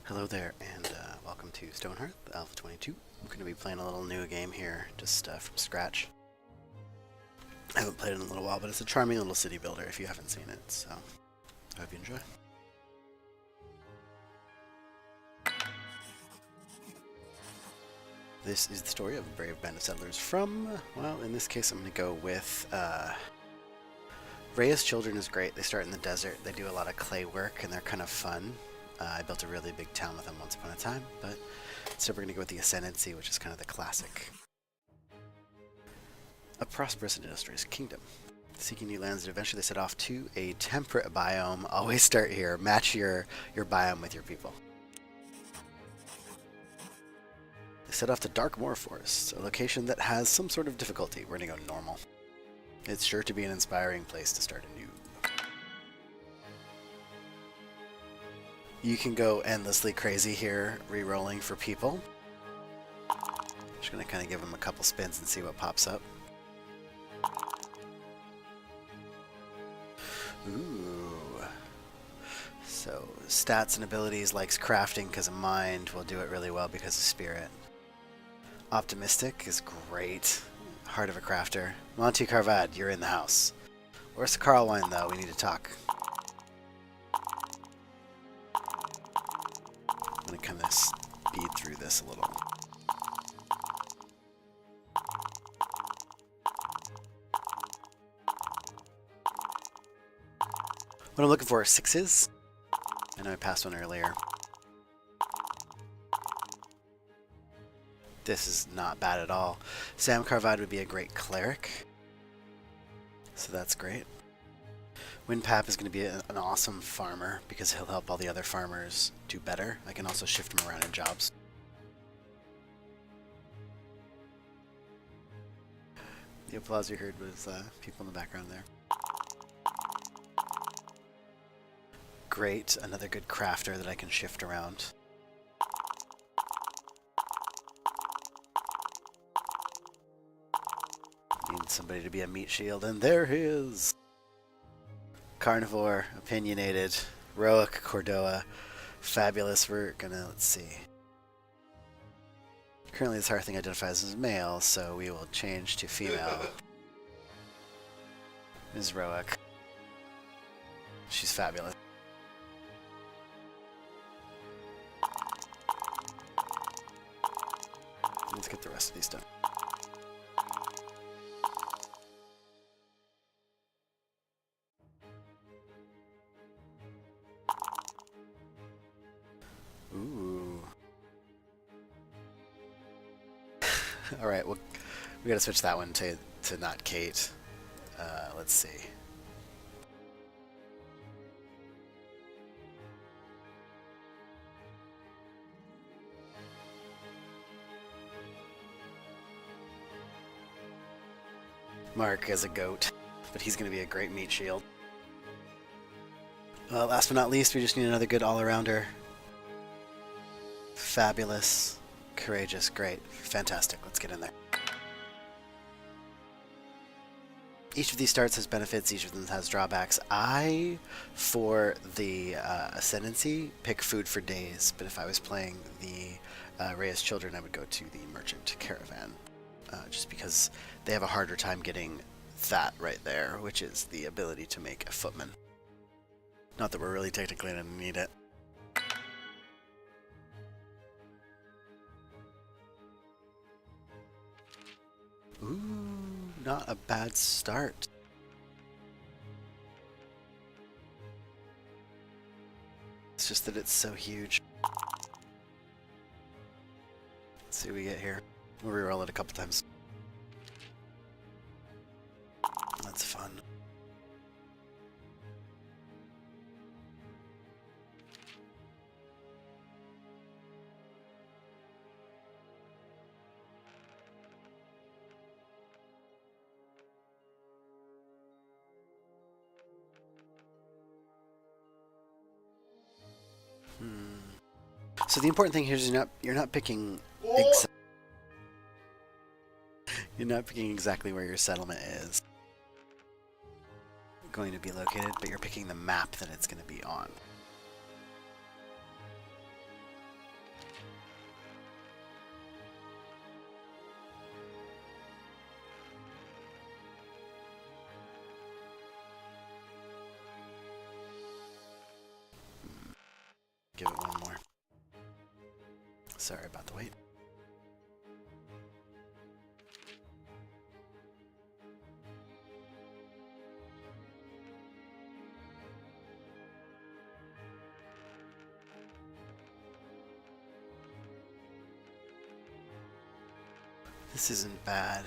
Hello there, and welcome to Stonehearth, Alpha 22. I'm going to be playing a little new game here, just from scratch. I haven't played it in a little while, but it's a charming little city builder if you haven't seen it, so I hope you enjoy. This is the story of a brave band of settlers from, well, in this case I'm going to go with, Rhea's Children is great. They start in the desert, they do a lot of clay work, and they're kind of fun. I built a really big town with them once upon a time, but so we're going to go with the Ascendancy, which is kind of the classic. A prosperous and industrious kingdom. Seeking new lands, and eventually they set off to a temperate biome. Always start here. Match your biome with your people. They set off to Darkmoor Forest, a location that has some sort of difficulty. We're going to go normal. It's sure to be an inspiring place to start anew. You can go endlessly crazy here, re-rolling for people. Just going to kind of give them a couple spins and see what pops up. Ooh. So, stats and abilities likes crafting because of mind. Will do it really well because of spirit. Optimistic is great. Heart of a crafter. Monty Carvad, you're in the house. Where's the Carlwine though? We need to talk. I'm going to kind of speed through this a little. What I'm looking for are sixes. I know I passed one earlier. This is not bad at all. Sam Carvad would be a great cleric. So that's great. Windpap is going to be an awesome farmer because he'll help all the other farmers do better. I can also shift him around in jobs. The applause you heard was people in the background there. Great, another good crafter that I can shift around. Need somebody to be a meat shield, and there he is! Carnivore, opinionated, Roic, Cordoa, fabulous. We're gonna, let's see. Currently this Hearthing identifies as male, so we will change to female. Ms. Roic. She's fabulous. Let's get the rest of these done. Ooh. Alright, well, we gotta switch that one to not Kate. Let's see. Mark as a goat, but he's going to be a great meat shield. Last but not least, we just need another good all-arounder. Fabulous, courageous, great, fantastic. Let's get in there. Each of these starts has benefits, each of them has drawbacks. I, for the Ascendancy, pick food for days, but if I was playing the Rhea's Children, I would go to the Merchant Caravan. Just because they have a harder time getting that right there, which is the ability to make a footman. Not that we're really technically going to need it. Ooh, not a bad start. It's just that it's so huge. Let's see what we get here. We'll reroll it a couple times. That's fun. So the important thing here is you're not picking you're not picking exactly where your settlement is going to be located, but you're picking the map that it's going to be on. Give it one more. Sorry about the wait. This isn't bad.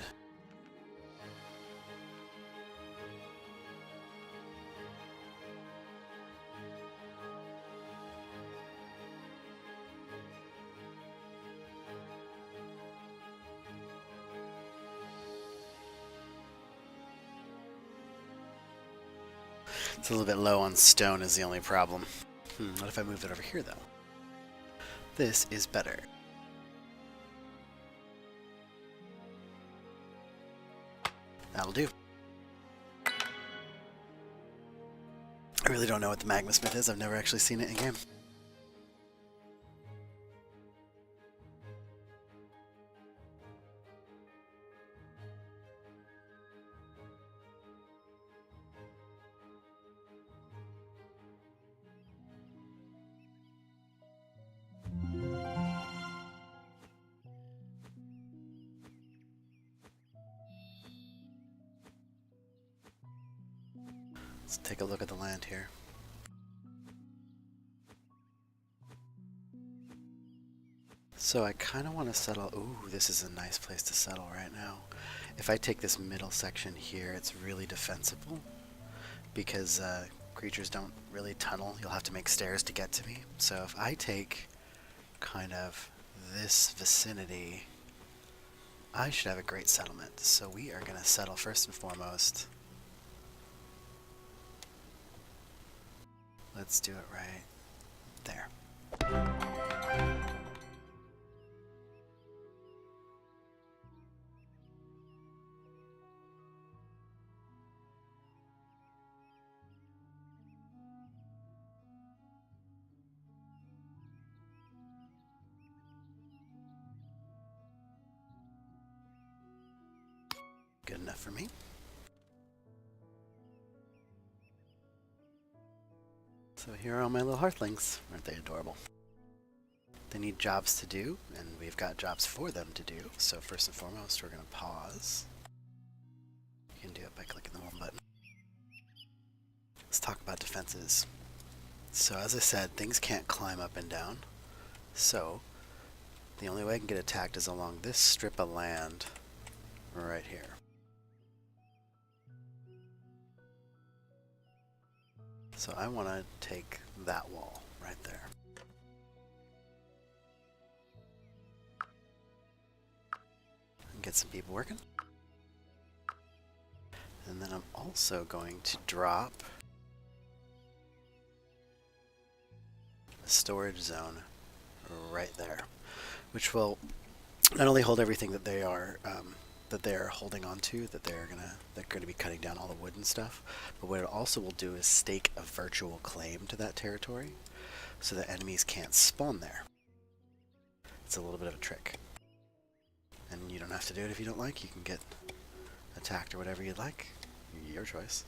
It's a little bit low on stone is the only problem. What if I moved it over here, though? This is better. That'll do. I really don't know what the Magma Smith is. I've never actually seen it in game. Let's take a look at the land here. So I kind of want to settle... Ooh, this is a nice place to settle right now. If I take this middle section here, it's really defensible because creatures don't really tunnel. You'll have to make stairs to get to me. So if I take kind of this vicinity, I should have a great settlement. So we are going to settle first and foremost. Let's do it right there. Good enough for me. So here are all my little hearthlings. Aren't they adorable? They need jobs to do, and we've got jobs for them to do. So first and foremost, we're going to pause. You can do it by clicking the home button. Let's talk about defenses. So as I said, things can't climb up and down. So the only way I can get attacked is along this strip of land right here. So I want to take that wall right there. And get some people working. And then I'm also going to drop a storage zone right there, which will not only hold everything that they are holding on to, that they're gonna be cutting down all the wood and stuff, but what it also will do is stake a virtual claim to that territory so that enemies can't spawn there. It's a little bit of a trick. And you don't have to do it if you don't like. You can get attacked or whatever you'd like. Your choice.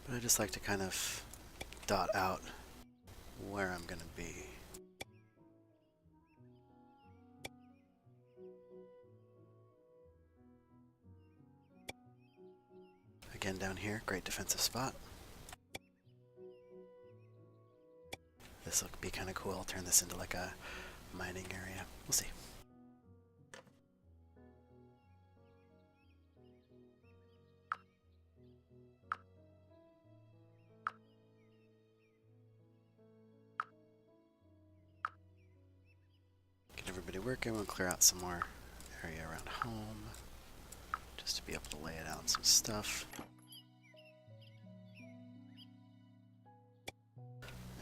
But I just like to kind of dot out where I'm gonna be. Again, down here, great defensive spot. This will be kind of cool. I'll turn this into like a mining area. We'll see. Get everybody working. We'll clear out some more area around home, just to be able to lay it out some stuff.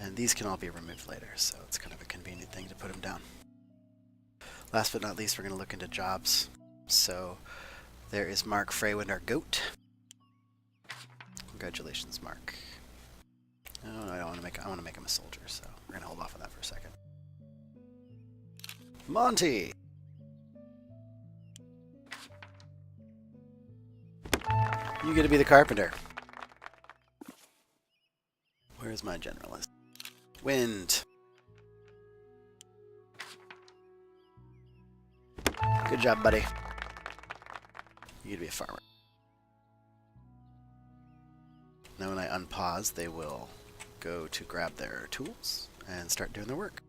And these can all be removed later, so it's kind of a convenient thing to put them down. Last but not least, we're going to look into jobs. So there is Mark Freywind, our goat. Congratulations, Mark. Oh, I want to make him a soldier, so we're going to hold off on that for a second. Monty! You get to be the carpenter. is my generalist? Wind. Good job, buddy. You need to be a farmer. Now when I unpause, they will go to grab their tools and start doing their work.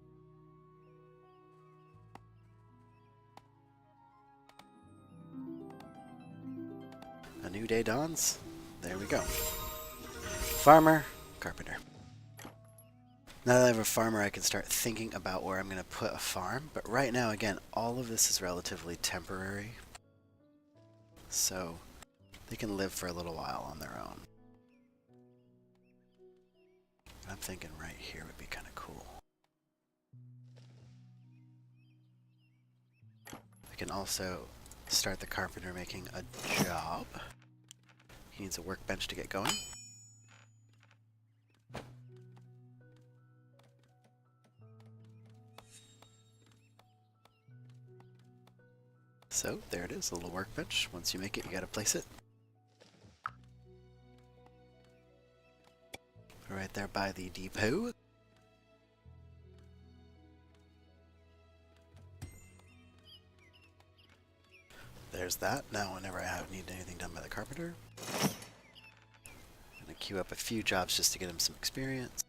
A new day dawns. There we go. Farmer, carpenter. Now that I have a farmer, I can start thinking about where I'm going to put a farm. But right now, again, all of this is relatively temporary. So they can live for a little while on their own. I'm thinking right here would be kind of cool. I can also start the carpenter making a job. He needs a workbench to get going. So there it is, a little workbench. Once you make it, you gotta place it. Right there by the depot. There's that. Now whenever I need anything done by the carpenter, I'm gonna queue up a few jobs just to get him some experience.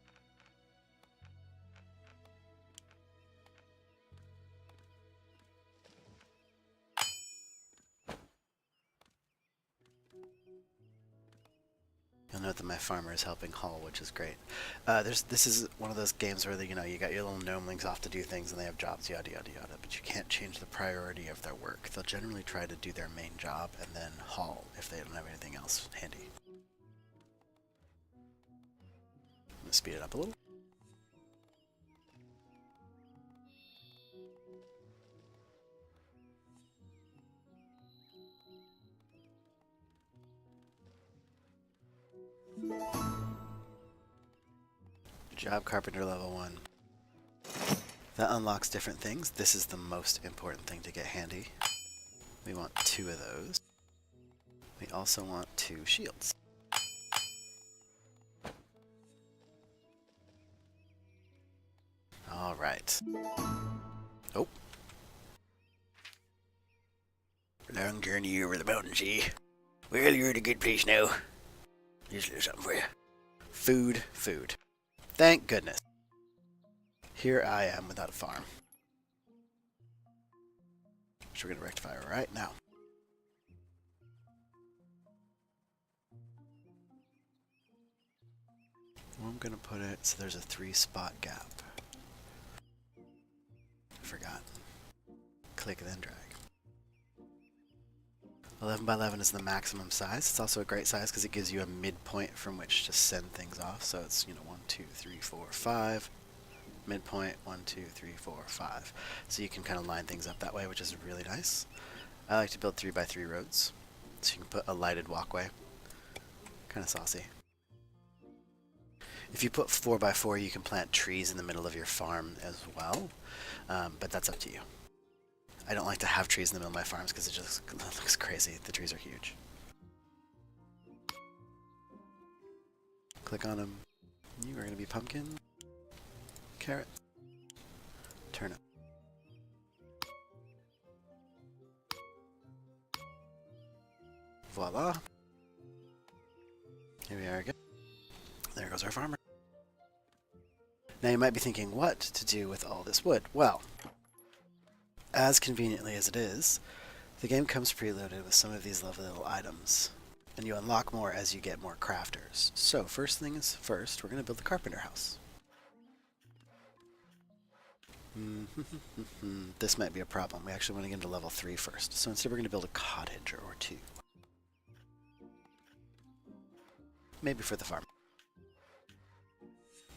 You'll note that my farmer is helping haul, which is great. This is one of those games where you got your little gnomelings off to do things and they have jobs, yada yada yada, but you can't change the priority of their work. They'll generally try to do their main job and then haul if they don't have anything else handy. I'm gonna speed it up a little. Job carpenter level 1. That unlocks different things. This is the most important thing to get handy. We want 2 of those. We also want 2 shields. Alright. Oh. Long journey over the mountain, see? Well, you're in a good place now. Here's a little something for you. Food, food. Thank goodness. Here I am without a farm. Which we're going to rectify right now. I'm going to put it so there's a 3-spot gap. I forgot. Click then drag. 11 by 11 is the maximum size. It's also a great size because it gives you a midpoint from which to send things off. So it's, 1, 2, 3, 4, 5. Midpoint 1, 2, 3, 4, 5. So you can kind of line things up that way, which is really nice. I like to build 3 by 3 roads, so you can put a lighted walkway. Kind of saucy. If you put 4 by 4, you can plant trees in the middle of your farm as well, but that's up to you. I don't like to have trees in the middle of my farms because it just looks crazy. The trees are huge. Click on them. You are going to be pumpkin, carrot, turnip. Voila. Here we are again. There goes our farmer. Now you might be thinking what to do with all this wood. Well, as conveniently as it is, the game comes preloaded with some of these lovely little items, and you unlock more as you get more crafters. So first things first, we're going to build the carpenter house. This might be a problem. We actually want to get into level 3 first. So instead we're going to build a cottage or 2. Maybe for the farm.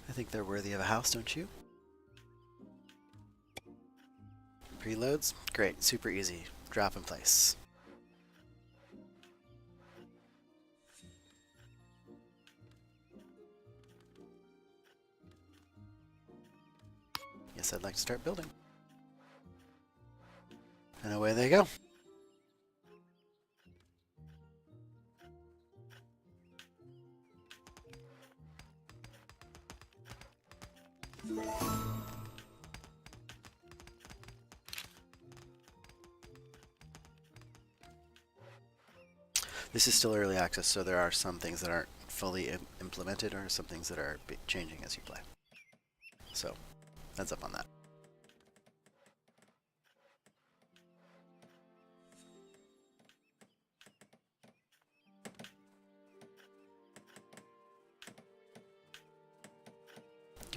I think they're worthy of a house, don't you? Preloads? Great, super easy. Drop in place. Yes, I'd like to start building. And away they go. This is still early access, so there are some things that aren't fully implemented or some things that are changing as you play. So, heads up on that.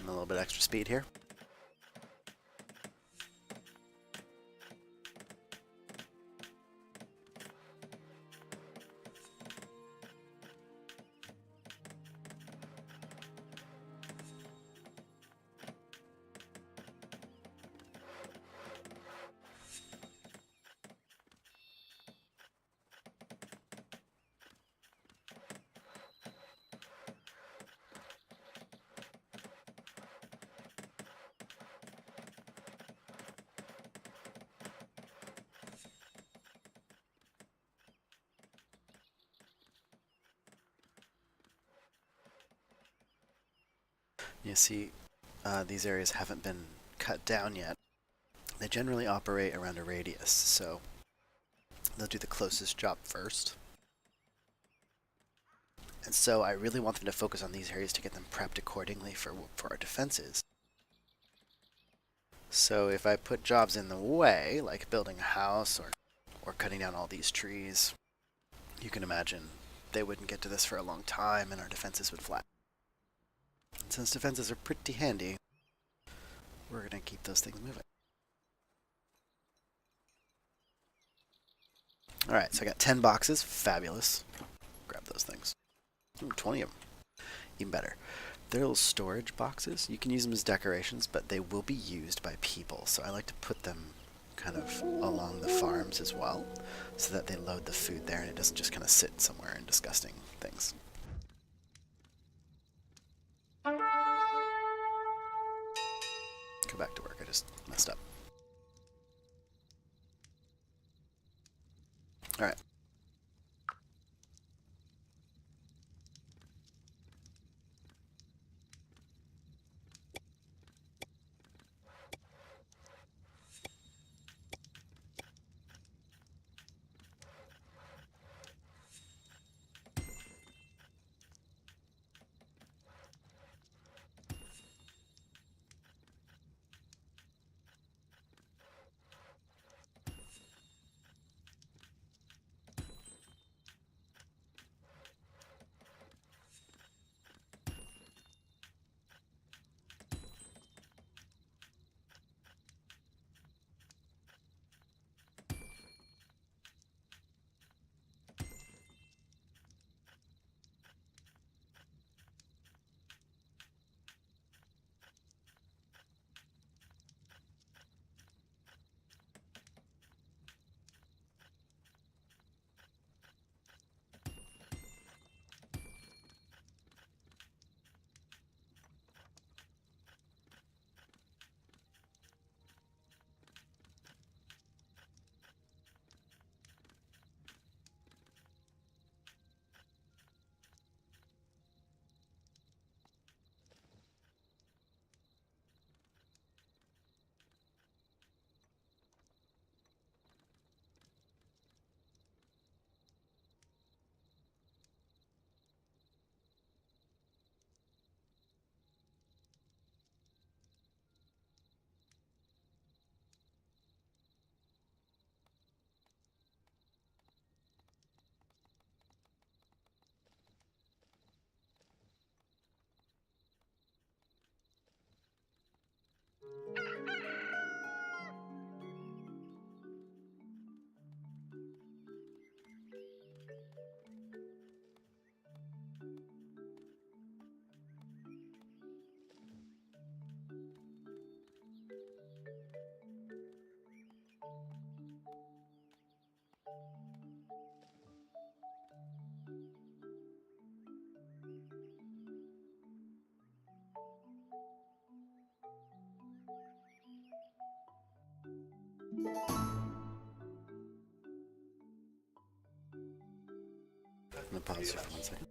And a little bit extra speed here. You see, these areas haven't been cut down yet. They generally operate around a radius, so they'll do the closest job first. And so I really want them to focus on these areas to get them prepped accordingly for our defenses. So if I put jobs in the way, like building a house or cutting down all these trees, you can imagine they wouldn't get to this for a long time and our defenses would flat. And since defenses are pretty handy, we're going to keep those things moving. Alright, so I got 10 boxes. Fabulous. Grab those things. Ooh, 20 of them. Even better. They're little storage boxes. You can use them as decorations, but they will be used by people. So I like to put them kind of along the farms as well, so that they load the food there and it doesn't just kind of sit somewhere in disgusting things. Go back to work. I just messed up. Alright. I'm going to pause here for 1 second.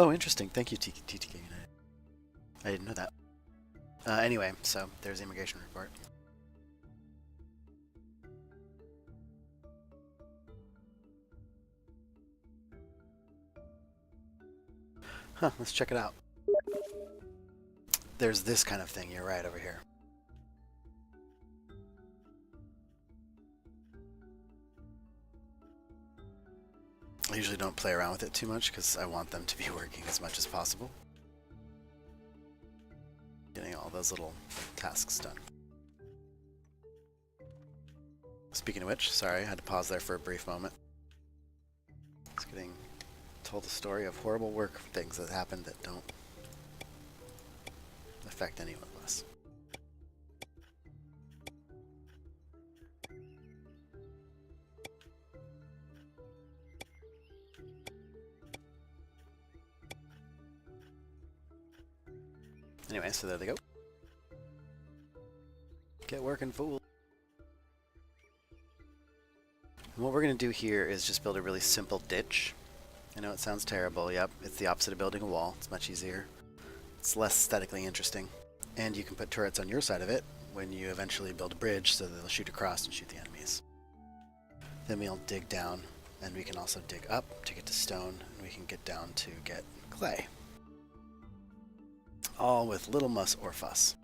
Oh, interesting. Thank you, TTK United. I didn't know that. Anyway, so there's the immigration report. Huh, let's check it out. There's this kind of thing, you're right, over here. I usually don't play around with it too much because I want them to be working as much as possible. Getting all those little tasks done. Speaking of which, sorry, I had to pause there for a brief moment. It's getting told a story of horrible work things that happened that don't affect any of us. Anyway, so there they go. Get working, fool. And what we're going to do here is just build a really simple ditch. I know it sounds terrible, yep, it's the opposite of building a wall. It's much easier. It's less aesthetically interesting. And you can put turrets on your side of it when you eventually build a bridge so that they'll shoot across and shoot the enemies. Then we'll dig down, and we can also dig up to get to stone, and we can get down to get clay. All with little muss or fuss.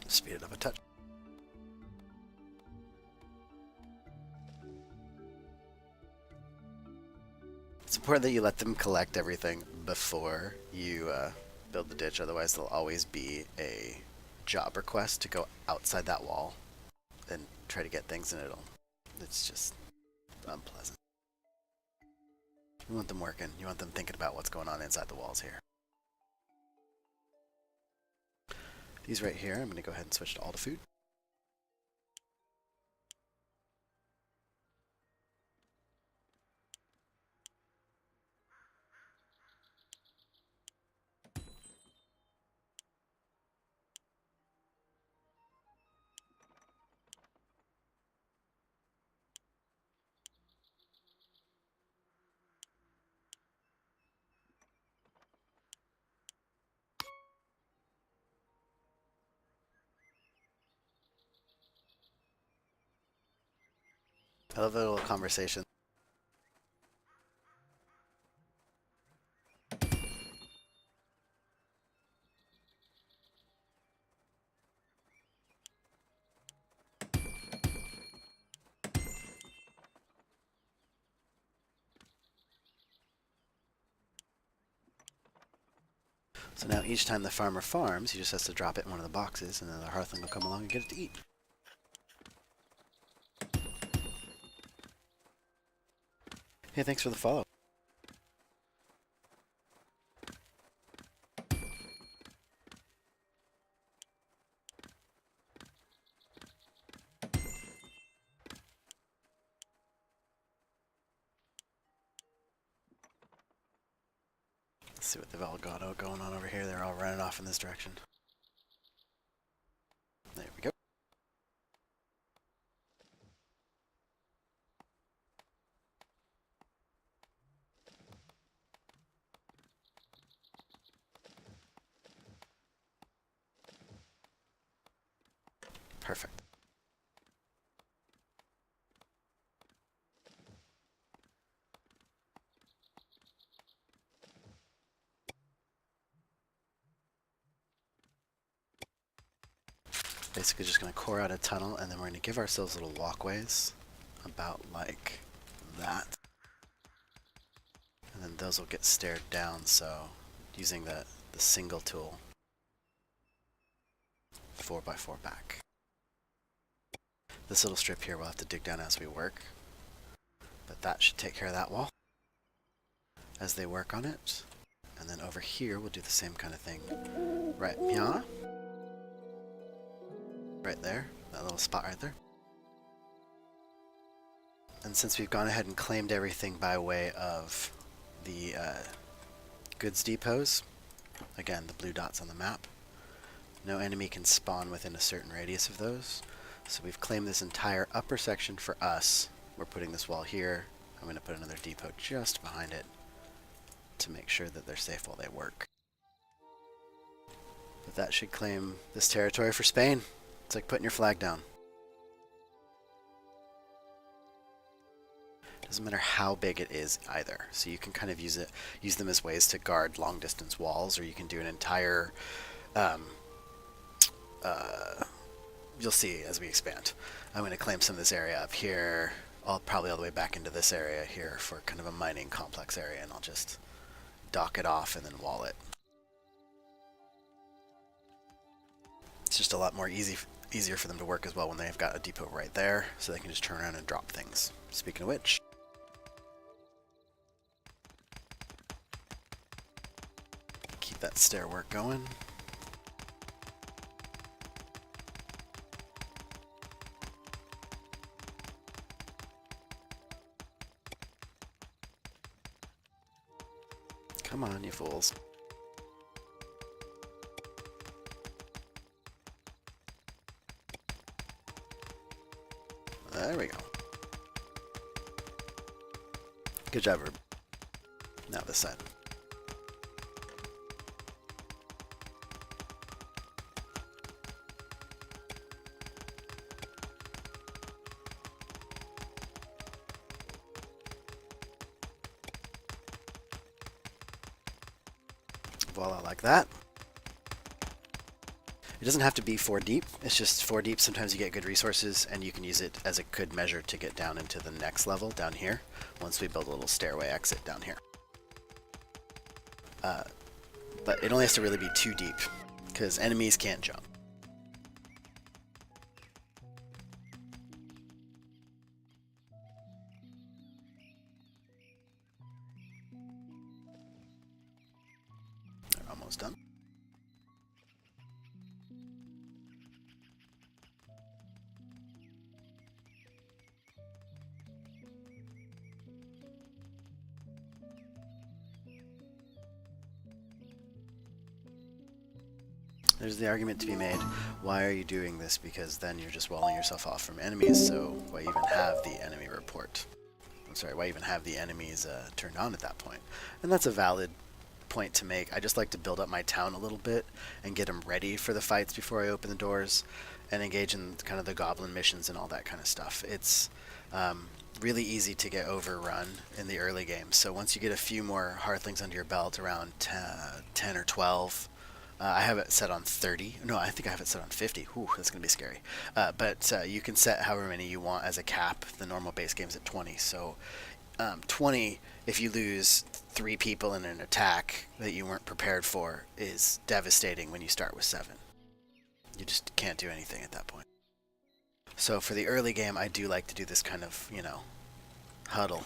Speed it up a touch. It's important that you let them collect everything before you build the ditch, otherwise there'll always be a job request to go outside that wall and try to get things, and it's just unpleasant. You want them working, you want them thinking about what's going on inside the walls here. These right here, I'm going to go ahead and switch to all to food. I love a little conversation. So now each time the farmer farms, he just has to drop it in one of the boxes, and then the hearthling will come along and get it to eat. Hey, thanks for the follow. Let's see what they've all got going on over here. They're all running off in this direction. There we go. Perfect. Basically just going to core out a tunnel, and then we're going to give ourselves little walkways about like that. And then those will get stared down, so using the single tool, 4x4 back. This little strip here we'll have to dig down as we work, but that should take care of that wall as they work on it. And then over here we'll do the same kind of thing. Right, yeah. Right there, that little spot right there. And since we've gone ahead and claimed everything by way of the goods depots, Again, the blue dots on the map. No enemy can spawn within a certain radius of those. So we've claimed this entire upper section for us. We're putting this wall here. I'm going to put another depot just behind it to make sure that they're safe while they work. But that should claim this territory for Spain. It's like putting your flag down. Doesn't matter how big it is either. So you can kind of use them as ways to guard long distance walls, or you can do an entire you'll see as we expand. I'm going to claim some of this area up here, probably all the way back into this area here for kind of a mining complex area, and I'll just dock it off and then wall it. It's just a lot more easier for them to work as well when they've got a depot right there, so they can just turn around and drop things. Speaking of which, keep that stair work going. Come on, you fools. There we go. Good job, Rube. Now this side. Voila, like that. It doesn't have to be 4 deep. It's just 4 deep. Sometimes you get good resources, and you can use it as a good measure to get down into the next level down here once we build a little stairway exit down here. But it only has to really be 2 deep because enemies can't jump. They're almost done. There's the argument to be made, why are you doing this? Because then you're just walling yourself off from enemies, so why even have the enemy report? I'm sorry, why even have the enemies turned on at that point? And that's a valid point to make. I just like to build up my town a little bit and get them ready for the fights before I open the doors and engage in kind of the goblin missions and all that kind of stuff. It's really easy to get overrun in the early game, so once you get a few more Hearthlings under your belt, around 10 or 12, I have it set on 30. No, I think I have it set on 50. Whew, that's going to be scary. But you can set however many you want as a cap. The normal base game's at 20. So 20, if you lose 3 people in an attack that you weren't prepared for, is devastating when you start with 7. You just can't do anything at that point. So for the early game, I do like to do this kind of, huddle.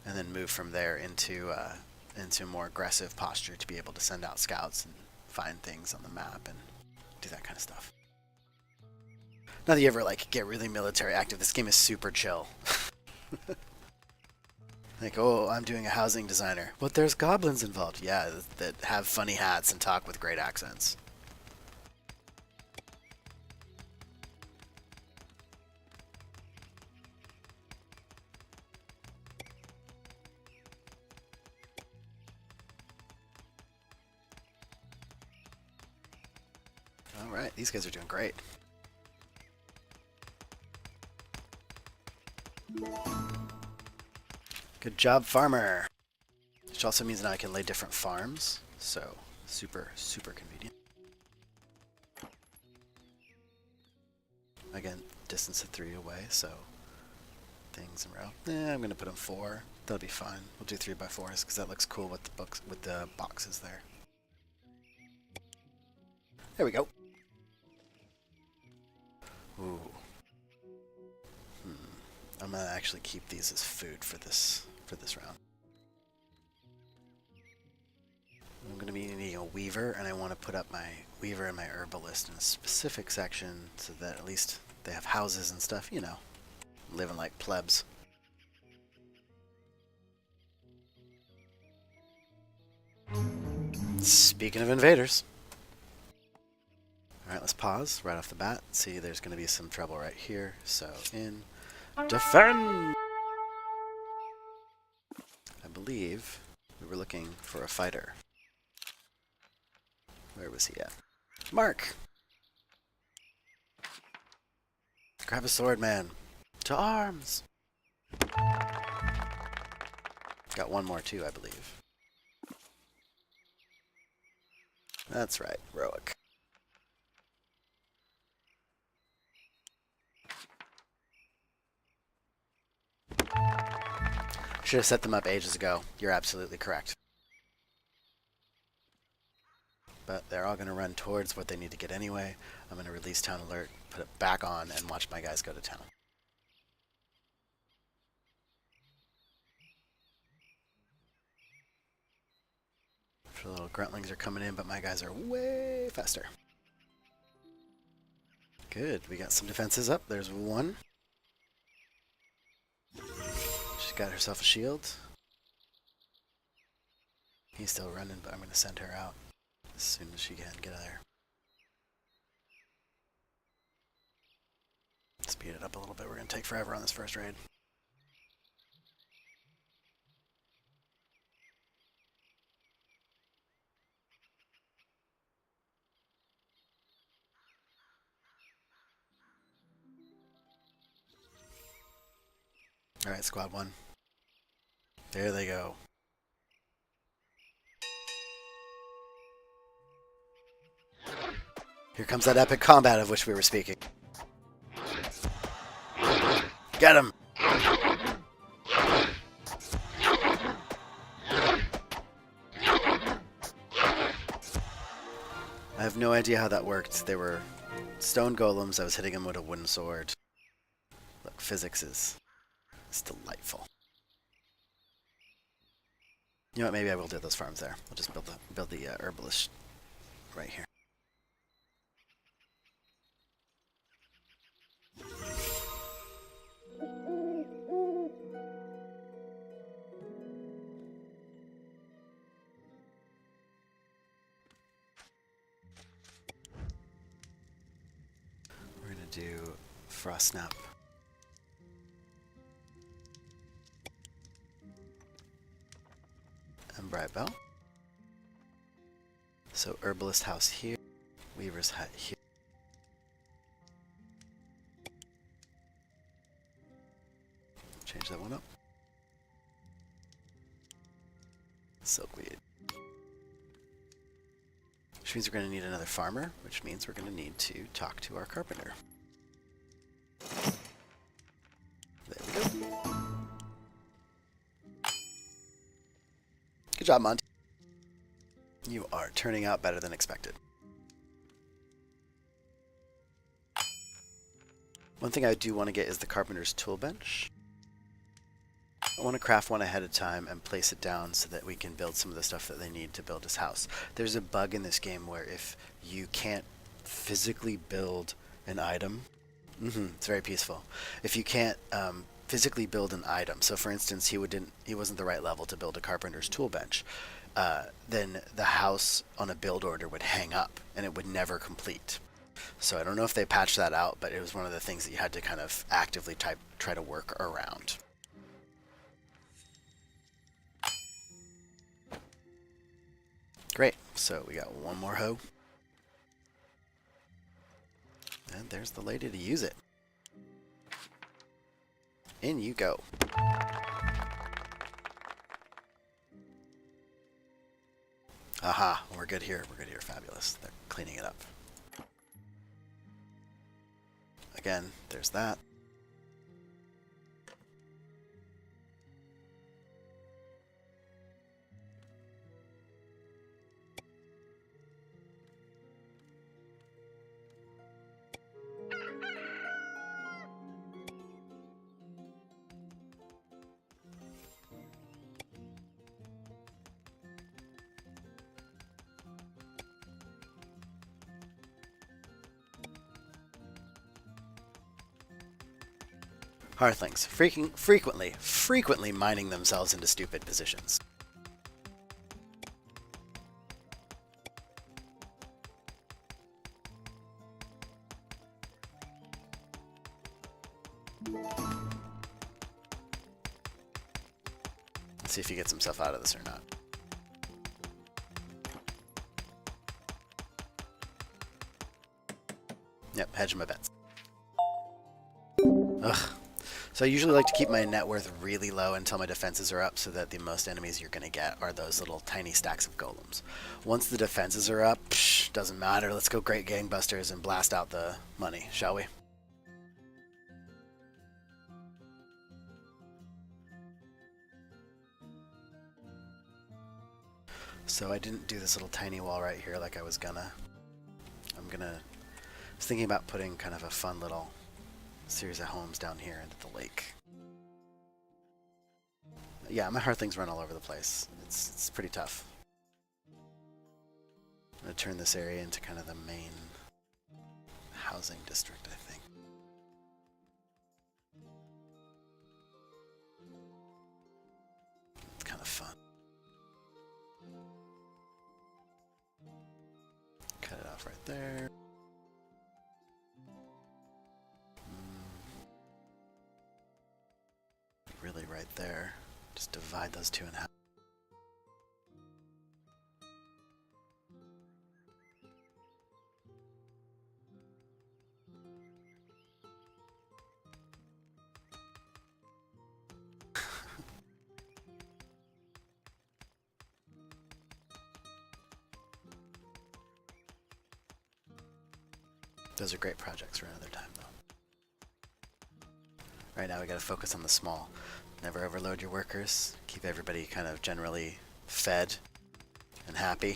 And then move from there into more aggressive posture to be able to send out scouts and find things on the map and do that kind of stuff. Not that you ever get really military active. This game is super chill. Like, oh, I'm doing a housing designer, but there's goblins involved. Yeah, that have funny hats and talk with great accents. Alright, these guys are doing great. Good job, farmer! Which also means now I can lay different farms, so super, super convenient. Again, distance of 3 away, so things in row. I'm going to put them 4. That'll be fine. We'll do 3x4s because that looks cool with the boxes there. There we go. Ooh. I'm gonna actually keep these as food for this round. I'm gonna be needing a weaver, and I want to put up my weaver and my herbalist in a specific section so that at least they have houses and stuff, living like plebs. Speaking of invaders. Alright, let's pause right off the bat. See, there's going to be some trouble right here. So, in. Defend! I believe we were looking for a fighter. Where was he at? Mark! Grab a sword, man. To arms! Got one more, too, I believe. That's right, Boleik. Should have set them up ages ago. You're absolutely correct. But they're all going to run towards what they need to get anyway. I'm going to release Town Alert, put it back on, and watch my guys go to town. The little gruntlings are coming in, but my guys are way faster. Good. We got some defenses up. There's one. She's got herself a shield. He's still running, but I'm going to send her out as soon as she can get there. Speed it up a little bit. We're going to take forever on this first raid. Alright, squad one. There they go. Here comes that epic combat of which we were speaking. Get him! I have no idea how that worked. They were stone golems. I was hitting them with a wooden sword. Look, physics is delightful. You know what? Maybe I will do those farms there. I'll just build the herbalist right here. We're gonna do frost snap. And bright bell. So herbalist house here, weaver's hut here. Change that one up. Silkweed. Which means we're going to need another farmer, which means we're going to need to talk to our carpenter. There we go. Good job, Monty. You are turning out better than expected. One thing I do want to get is the carpenter's tool bench. I want to craft one ahead of time and place it down so that we can build some of the stuff that they need to build his house. There's a bug in this game where if you can't physically build an item, it's very peaceful. If you can't physically build an item, so for instance, he wasn't the right level to build a carpenter's tool bench, then the house on a build order would hang up and it would never complete. So I don't know if they patched that out, but it was one of the things that you had to kind of actively try to work around. Great, so we got one more hoe. And there's the lady to use it. In you go. Aha, we're good here. We're good here. Fabulous. They're cleaning it up. Again, there's that. Hearthlings, frequently mining themselves into stupid positions. Let's see if he gets himself out of this or not. Yep, hedge my bets. Ugh. So I usually like to keep my net worth really low until my defenses are up so that the most enemies you're going to get are those little tiny stacks of golems. Once the defenses are up, doesn't matter. Let's go great gangbusters and blast out the money, shall we? So I didn't do this little tiny wall right here like I was gonna. I was thinking about putting kind of a fun little series of homes down here into the lake. Yeah, my hearthlings run all over the place. It's pretty tough. I'm going to turn this area into kind of the main housing district, I think. It's kind of fun. Cut it off right there. Really right there. Just divide those two in half. Those are great projects for another time, though. Right now we gotta focus on the small. Never overload your workers. Keep everybody kind of generally fed and happy.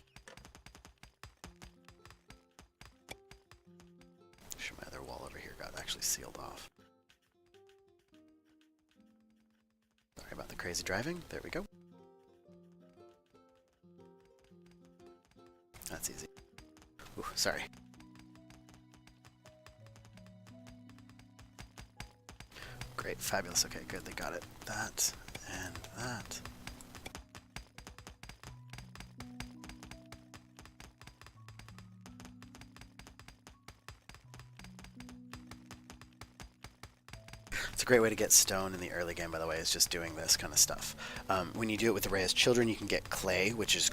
Sure, my other wall over here got actually sealed off. Sorry about the crazy driving. There we go. That's easy. Ooh, sorry. Great, fabulous. Okay, good, they got it. That and that. It's a great way to get stone in the early game, by the way, is just doing this kind of stuff. When you do it with the Reyes children, you can get clay, which is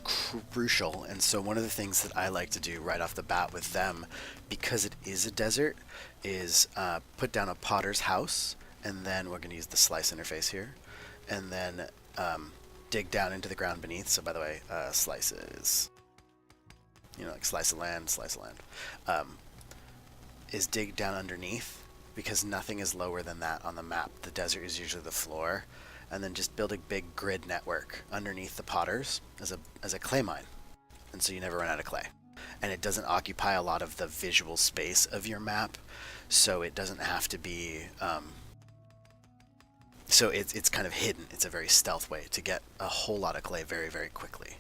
crucial. And so one of the things that I like to do right off the bat with them, because it is a desert, is put down a potter's house. And then we're going to use the slice interface here. And then dig down into the ground beneath. So by the way, slices, you know, like slice of land, is dig down underneath, because nothing is lower than that on the map. The desert is usually the floor. And then just build a big grid network underneath the potters as a clay mine. And so you never run out of clay. And it doesn't occupy a lot of the visual space of your map. So it doesn't have to be... So it's kind of hidden. It's a very stealth way to get a whole lot of clay very, very quickly.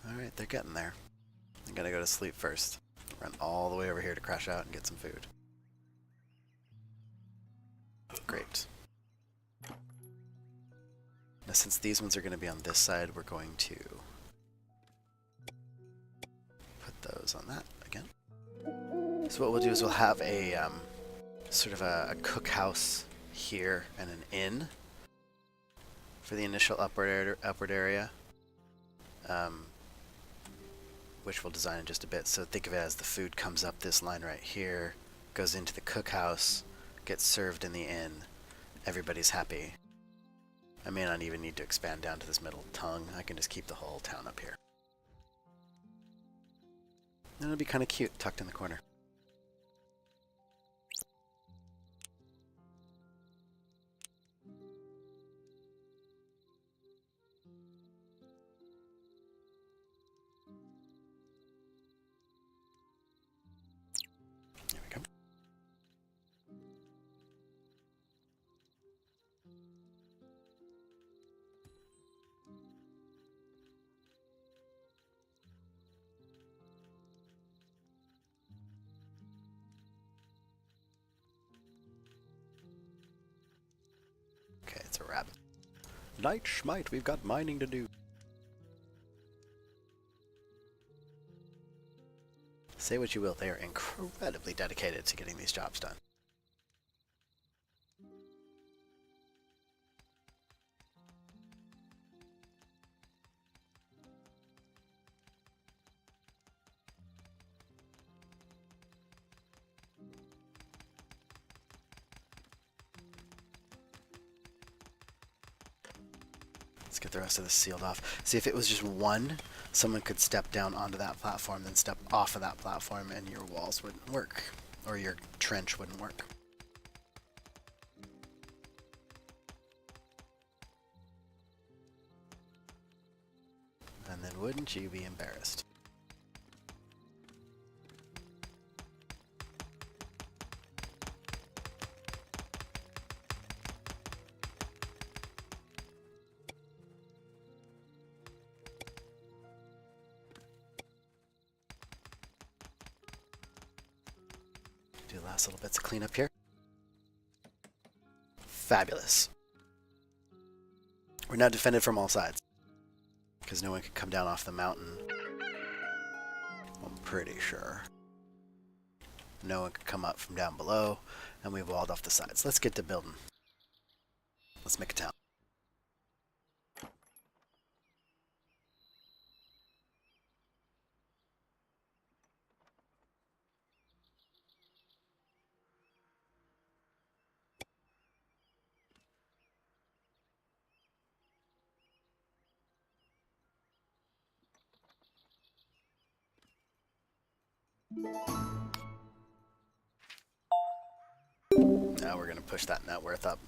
Alright, they're getting there. I gotta go to sleep first. Run all the way over here to crash out and get some food. Great. Now, since these ones are going to be on this side, we're going to put those on that again. So what we'll do is we'll have a sort of a cookhouse here and an inn for the initial upward area, which we'll design in just a bit. So think of it as the food comes up this line right here, goes into the cookhouse, gets served in the inn, everybody's happy. I may not even need to expand down to this middle tongue. I can just keep the whole town up here. And it'll be kind of cute, tucked in the corner. There we go. That's a rabbit. Night Schmite, we've got mining to do. Say what you will, they are incredibly dedicated to getting these jobs done. Let's get the rest of this sealed off. See, if it was just one, someone could step down onto that platform, then step off of that platform, and your walls wouldn't work. Or your trench wouldn't work. And then wouldn't you be embarrassed? Do the last little bits of cleanup here. Fabulous. We're now defended from all sides, because no one can come down off the mountain. I'm pretty sure. No one can come up from down below, and we've walled off the sides. Let's get to building. Let's make a town. Now we're going to push that net worth up.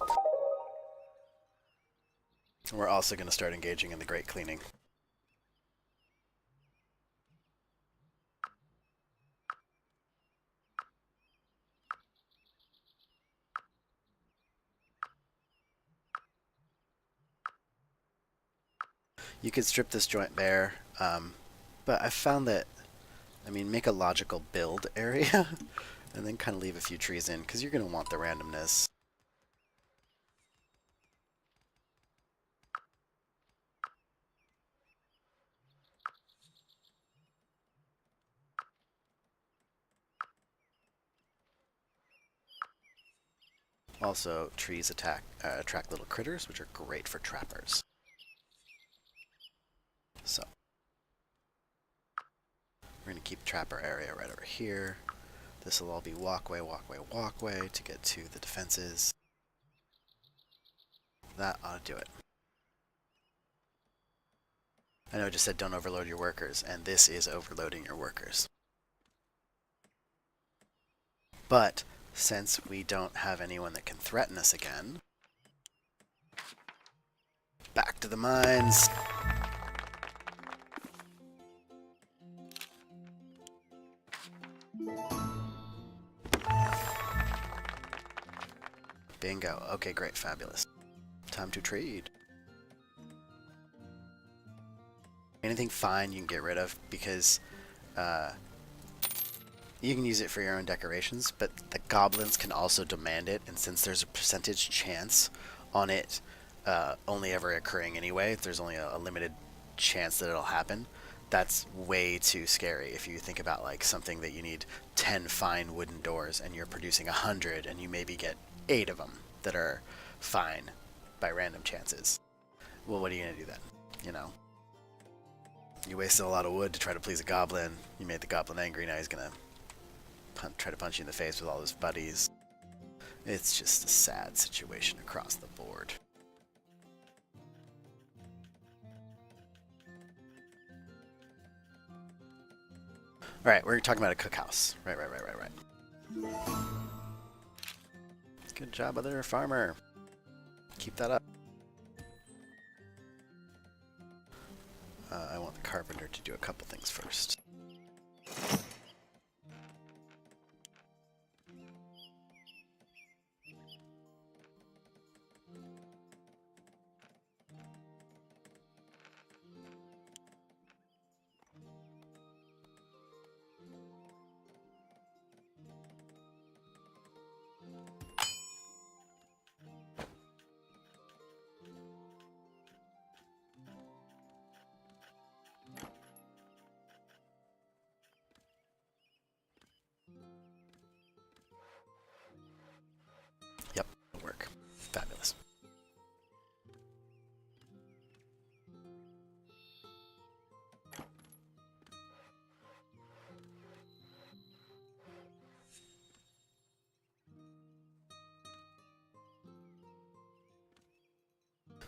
And we're also going to start engaging in the great cleaning. You could strip this joint bare, but I found that, I mean, make a logical build area and then kind of leave a few trees in, because you're going to want the randomness. Also, trees attract little critters, which are great for trappers. So, we're going to keep trapper area right over here. This will all be walkway, walkway, walkway to get to the defenses. That ought to do it. I know I just said don't overload your workers, and this is overloading your workers. But since we don't have anyone that can threaten us again, back to the mines. Bingo. Okay, great, fabulous. Time to trade. Anything fine you can get rid of, because you can use it for your own decorations, but the goblins can also demand it, and since there's a percentage chance on it only ever occurring anyway, there's only a limited chance that it'll happen, that's way too scary. If you think about like something that you need 10 fine wooden doors and you're producing 100 and you maybe get 8 of them that are fine by random chances, well, what are you going to do then? You know? You wasted a lot of wood to try to please a goblin, you made the goblin angry, now he's going to try to punch you in the face with all his buddies. It's just a sad situation across the board. Alright, we're talking about a cookhouse. Right. Good job there, farmer. Keep that up. I want the carpenter to do a couple things first.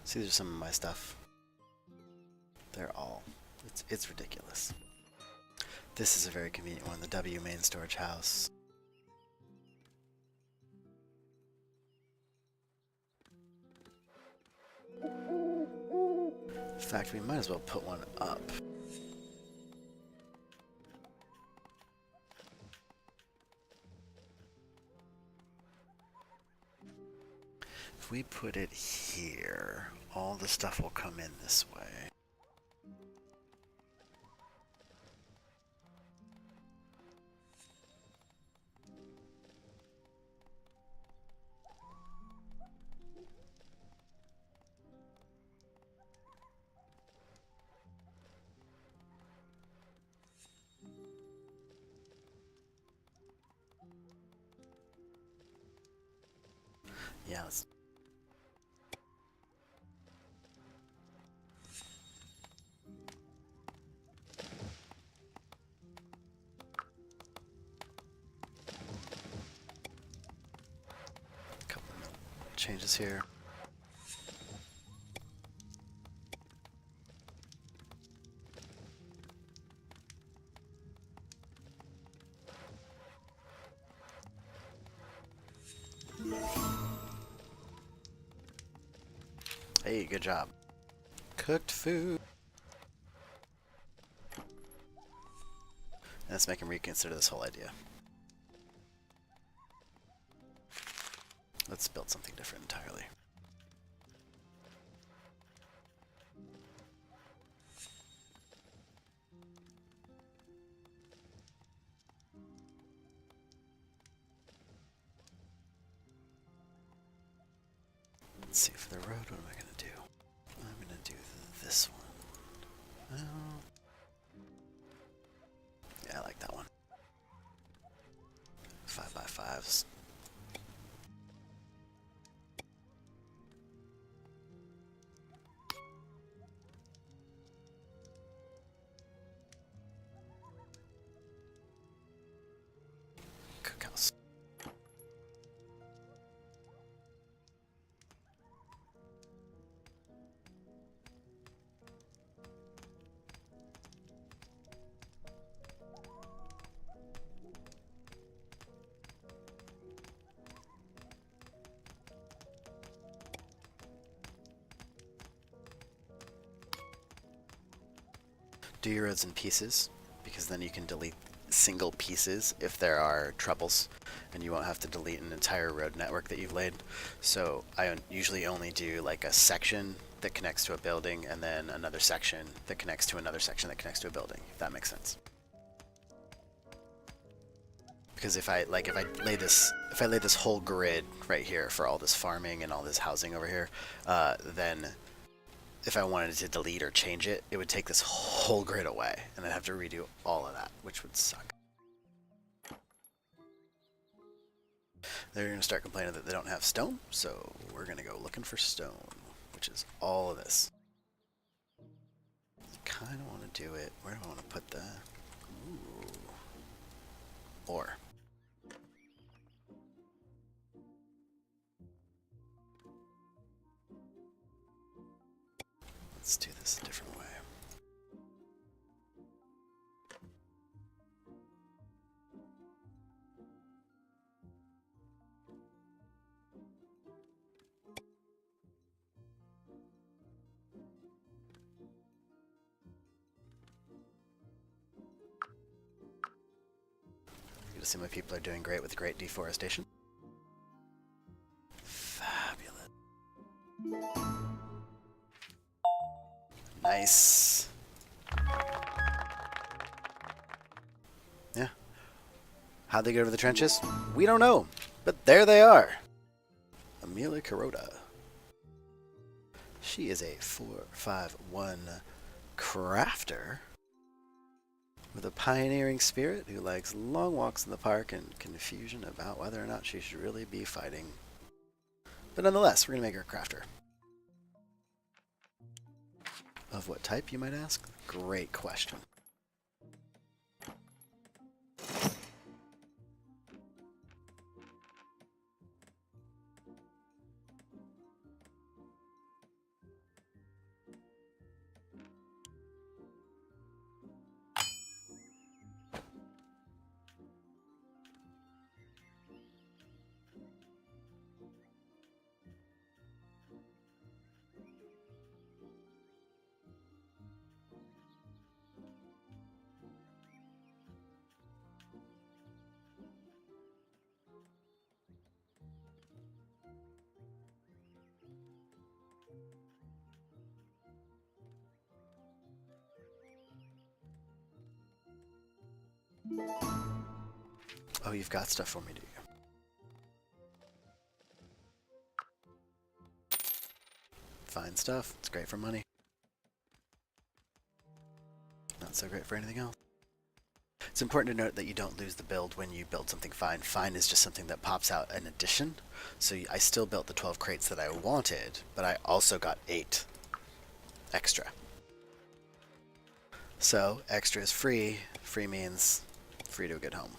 So these are some of my stuff. They're all, it's ridiculous. This is a very convenient one, the W main storage house. In fact, we might as well put one up. If we put it here, all the stuff will come in this way. Yeah, let's... Couple changes here. Hey, good job. Cooked food. Let's make him reconsider this whole idea. Let's build something different entirely. Let's see, for the road, what am I going to do? I'm going to do this one. Well, yeah, I like that one. 5x5s. Cookhouse. Do your roads in pieces, because then you can delete single pieces if there are troubles, and you won't have to delete an entire road network that you've laid. So I usually only do like a section that connects to a building, and then another section that connects to another section that connects to a building, if that makes sense. Because if I lay this whole grid right here for all this farming and all this housing over here, then if I wanted to delete or change it, it would take this whole grid away, and I'd have to redo all of that, which would suck. They're going to start complaining that they don't have stone, so we're going to go looking for stone, which is all of this. Kind of want to do it. Where do I want to put the... Ooh. Ore. Let's do this a different way. You see my people are doing great with great deforestation. Fabulous. Nice. Yeah. How'd they go to the trenches? We don't know, but there they are. Amelia Kuroda. She is a 4-5-1 crafter with a pioneering spirit who likes long walks in the park and confusion about whether or not she should really be fighting. But nonetheless, we're going to make her a crafter. Of what type, you might ask? Great question. Oh, you've got stuff for me, do you? Fine stuff. It's great for money. Not so great for anything else. It's important to note that you don't lose the build when you build something fine. Fine is just something that pops out an addition. So I still built the 12 crates that I wanted, but I also got 8 extra. So extra is free. Free means free to a good home.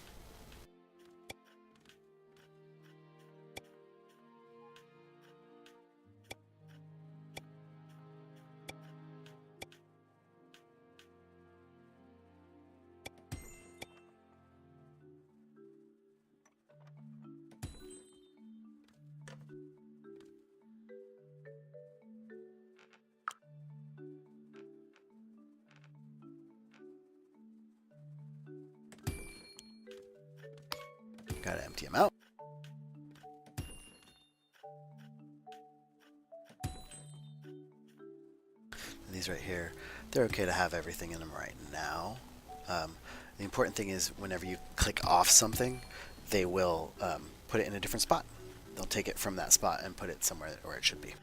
Gotta empty them out. And these right here, they're okay to have everything in them right now. The important thing is whenever you click off something, they will put it in a different spot. They'll take it from that spot and put it somewhere where it should be.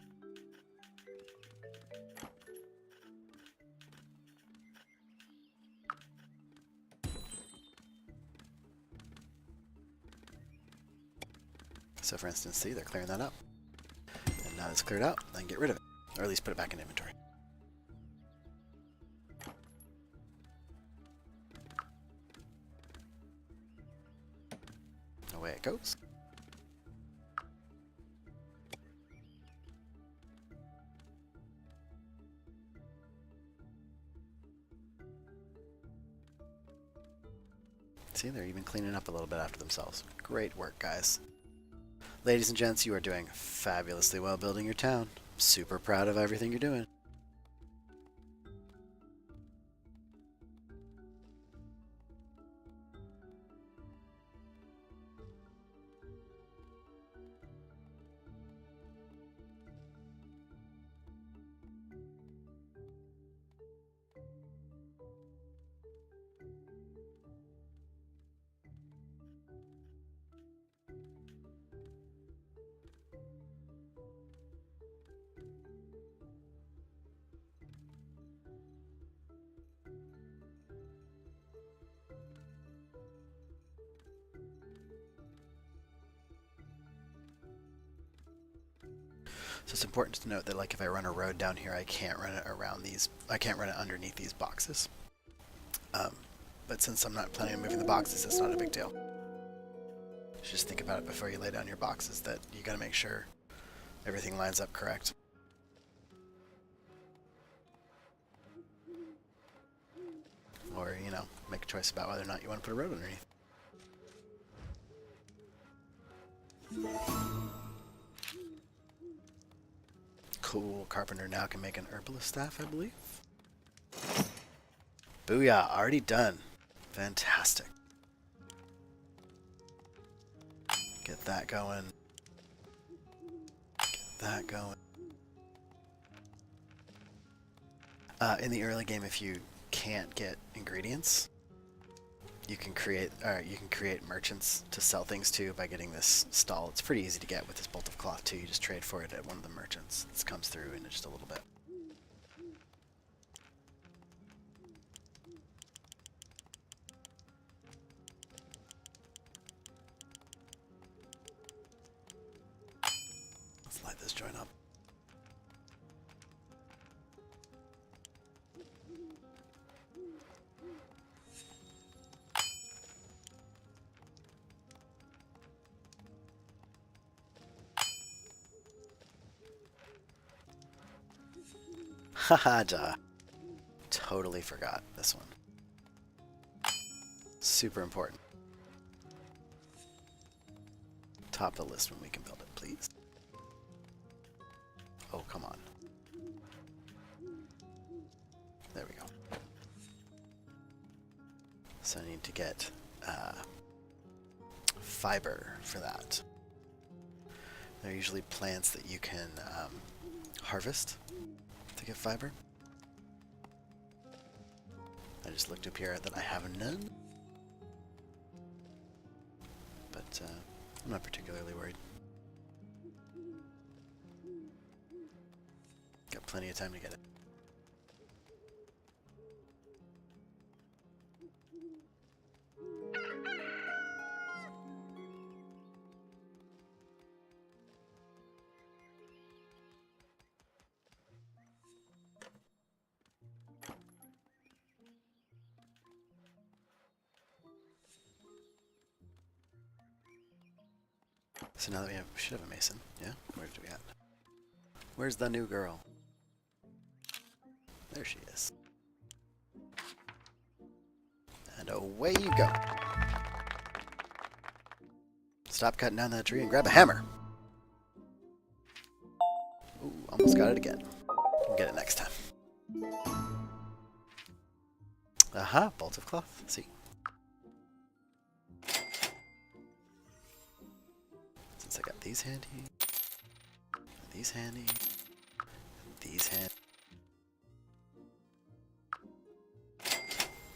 So for instance, see, they're clearing that up. And now it's cleared out, I can get rid of it. Or at least put it back in inventory. Away it goes. See, they're even cleaning up a little bit after themselves. Great work, guys. Ladies and gents, you are doing fabulously well building your town. Super proud of everything you're doing. So it's important to note that, like, if I run a road down here, I can't run it around these. I can't run it underneath these boxes. But since I'm not planning on moving the boxes, it's not a big deal. Just think about it before you lay down your boxes, that you got to make sure everything lines up correct. Or, you know, make a choice about whether or not you want to put a road underneath. Cool. Carpenter now can make an herbalist staff, I believe. Booyah. Already done. Fantastic. Get that going. Get that going. In the early game, if you can't get ingredients, you can create merchants to sell things to by getting this stall. It's pretty easy to get with this bolt of cloth too. You just trade for it at one of the merchants. This comes through in just a little bit. Let's light this joint up. Haha, duh. Totally forgot this one. Super important. Top of the list when we can build it, please. Oh, come on. There we go. So I need to get fiber for that. There are usually plants that you can harvest to get fiber. I just looked up here that I have none. but I'm not particularly worried. Got plenty of time to get it. So now that we should have a mason, yeah? Where do we at? Where's the new girl? There she is. And away you go. Stop cutting down that tree and grab a hammer. Ooh, almost got it again. We'll get it next time. Aha, bolt of cloth. See? Since I got these handy, these handy, these handy.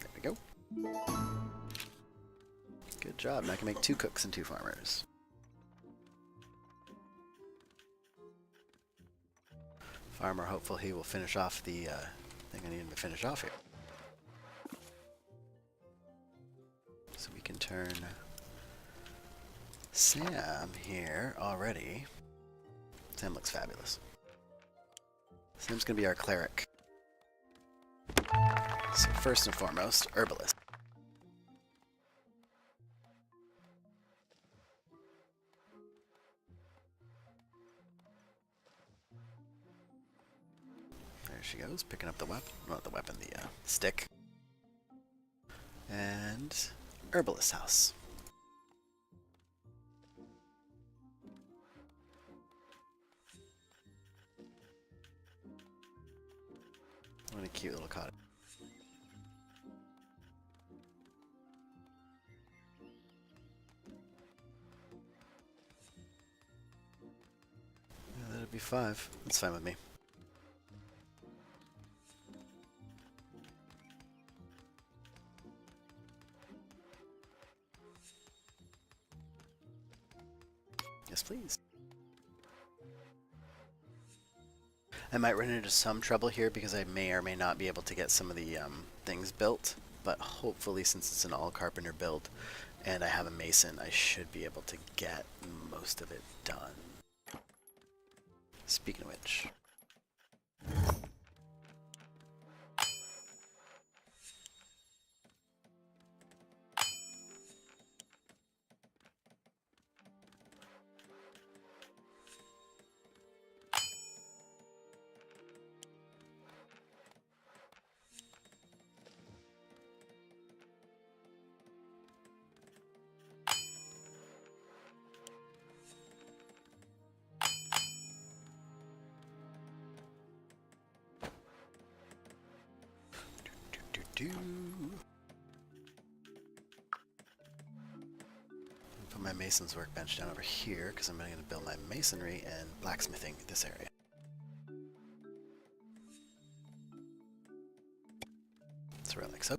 There we go. Good job. Now I can make 2 cooks and 2 farmers. Farmer, hopeful he will finish off the thing I need him to finish off here. So we can turn Sam here already. Sam looks fabulous. Sam's gonna be our cleric. So first and foremost, herbalist. There she goes, picking up the weapon. Not the weapon, the stick. And herbalist house. What a cute little cottage. Yeah, that'd be 5. That's fine with me. Yes, please. I might run into some trouble here because I may or may not be able to get some of the things built, but hopefully since it's an all-carpenter build and I have a mason, I should be able to get most of it done. Speaking of which... Put my mason's workbench down over here because I'm going to build my masonry and blacksmithing this area. So we're like so.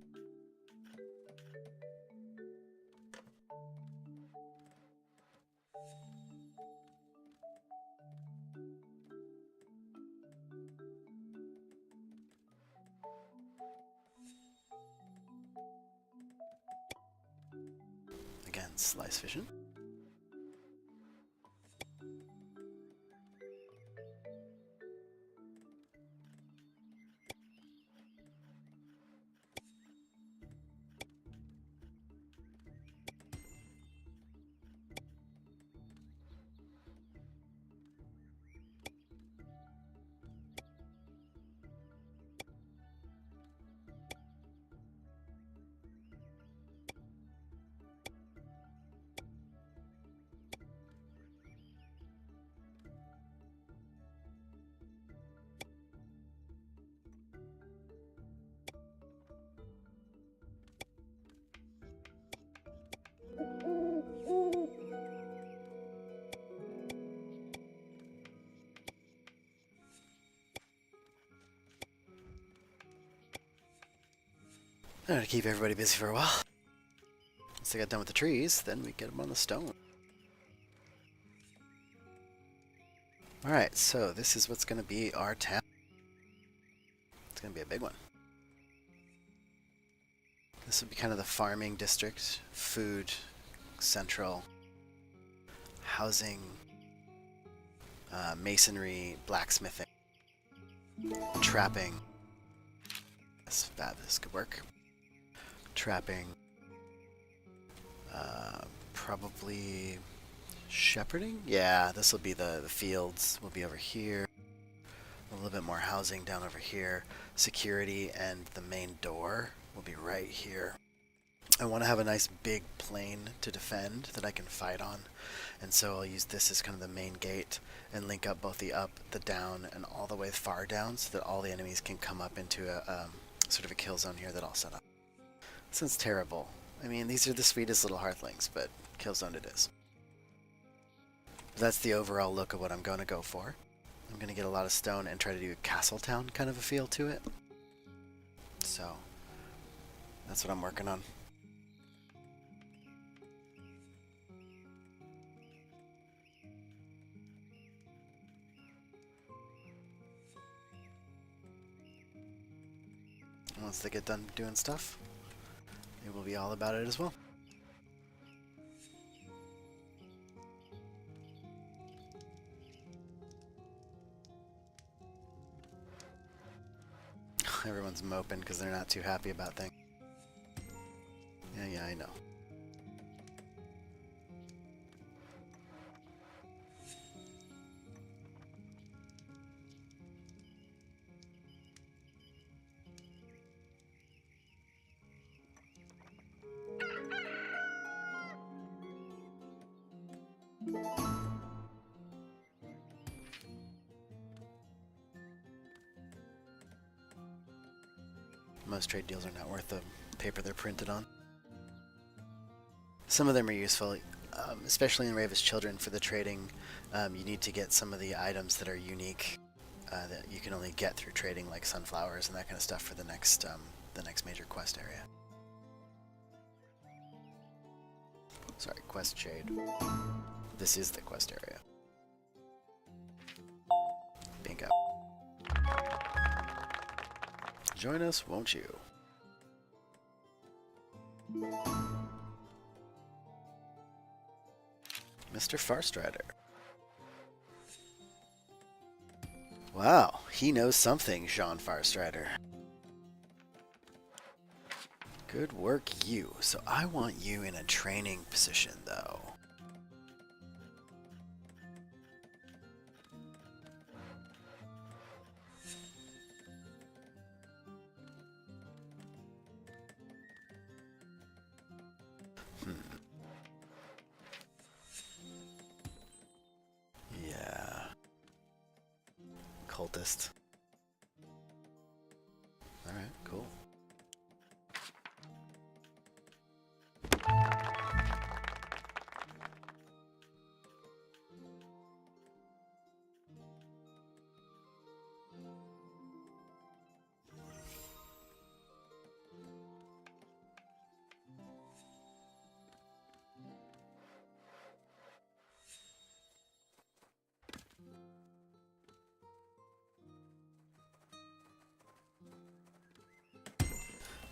Again, slice vision. I'm gonna keep everybody busy for a while. Once they got done with the trees, then we get them on the stone. Alright, so this is what's going to be our town. It's going to be a big one. This will be kind of the farming district, food, central, housing, masonry, blacksmithing, trapping. That's bad, this could work. Trapping, probably shepherding? Yeah, this will be the fields, will be over here. A little bit more housing down over here. Security and the main door will be right here. I want to have a nice big plain to defend that I can fight on, and so I'll use this as kind of the main gate and link up both the up, the down, and all the way far down so that all the enemies can come up into a sort of a kill zone here that I'll set up. This sounds terrible. I mean, these are the sweetest little hearthlings, but kill zone it is. That's the overall look of what I'm going to go for. I'm going to get a lot of stone and try to do a castle town kind of a feel to it. So, that's what I'm working on. Once they get done doing stuff, it will be all about it as well. Everyone's moping because they're not too happy about things. Yeah, I know. Most trade deals are not worth the paper they're printed on. Some of them are useful, especially in Raven's Children for the trading. You need to get some of the items that are unique that you can only get through trading, like sunflowers and that kind of stuff for the next major quest area. Sorry, quest shade. This is the quest area. Bingo. Join us, won't you? Mr. Farstrider. Wow, he knows something, Jean Farstrider. Good work, you. So I want you in a training position, though. Yeah. Cultist. Alright, cool.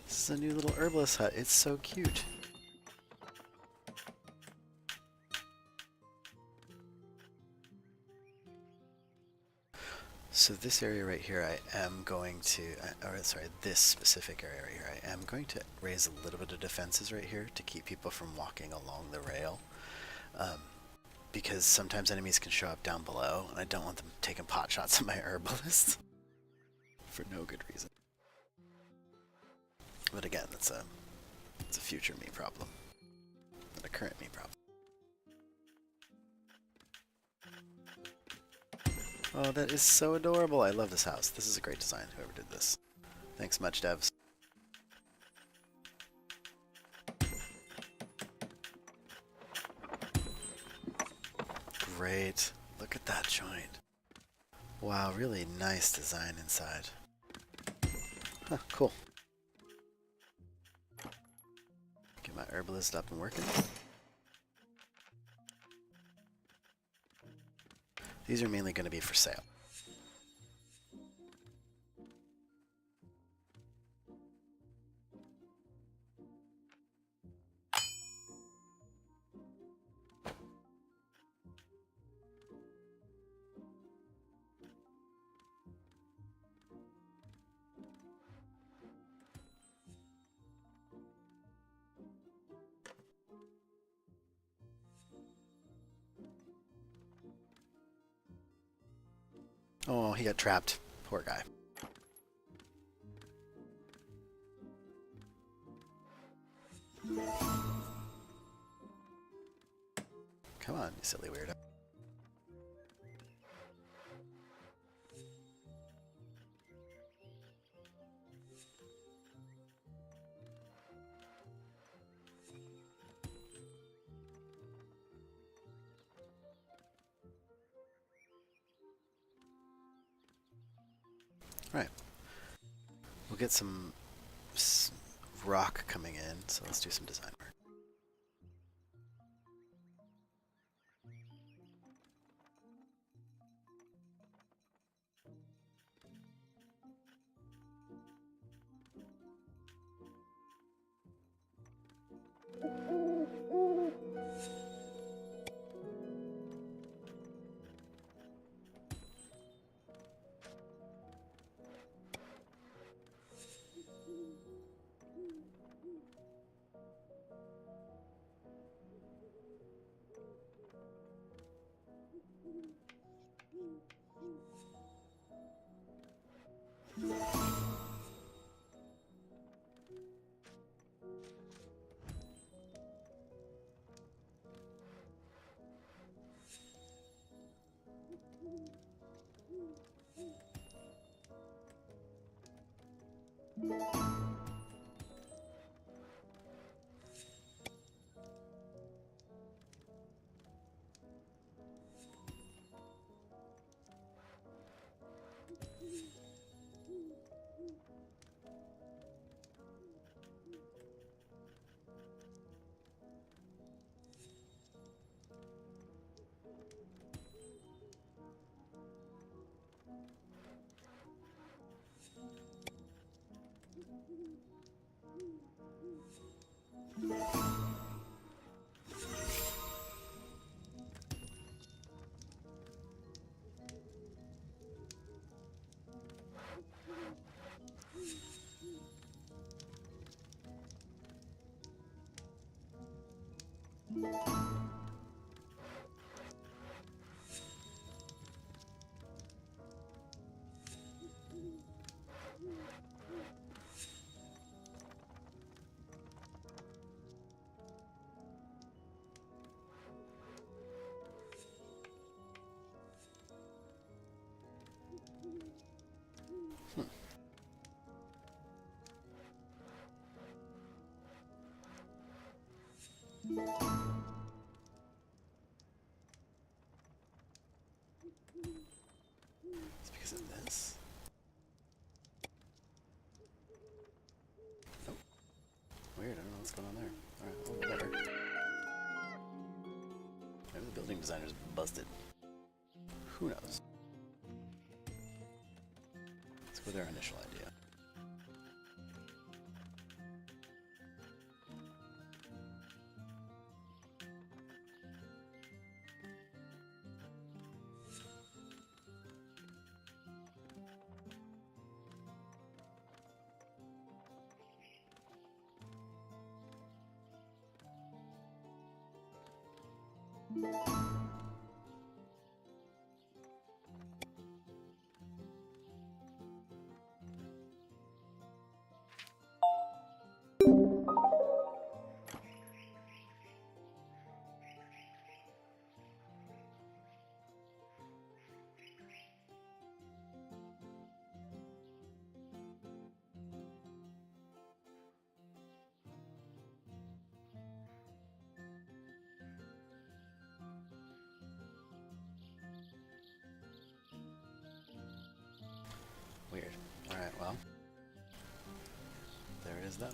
This is a new little herbalist hut. It's so cute. So this area right here, I am going to, this specific area right here, I am going to raise a little bit of defenses right here to keep people from walking along the rail. Because sometimes enemies can show up down below, and I don't want them taking pot shots at my herbalist. For no good reason. But again, it's a future me problem, not a current me problem. Oh, that is so adorable. I love this house. This is a great design, whoever did this. Thanks much, devs. Great. Look at that joint. Wow, really nice design inside. Huh, cool. Get my herbalist up and working. These are mainly going to be for sale. Oh, he got trapped. Poor guy. Come on, you silly weirdo. Right. We'll get some rock coming in, so let's do some design work. It's because of this. Nope. Weird, I don't know what's going on there. Alright, well, whatever. Maybe the building designer's busted. Who knows? Let's go with our initial idea. Weird. Alright, well. There it is then.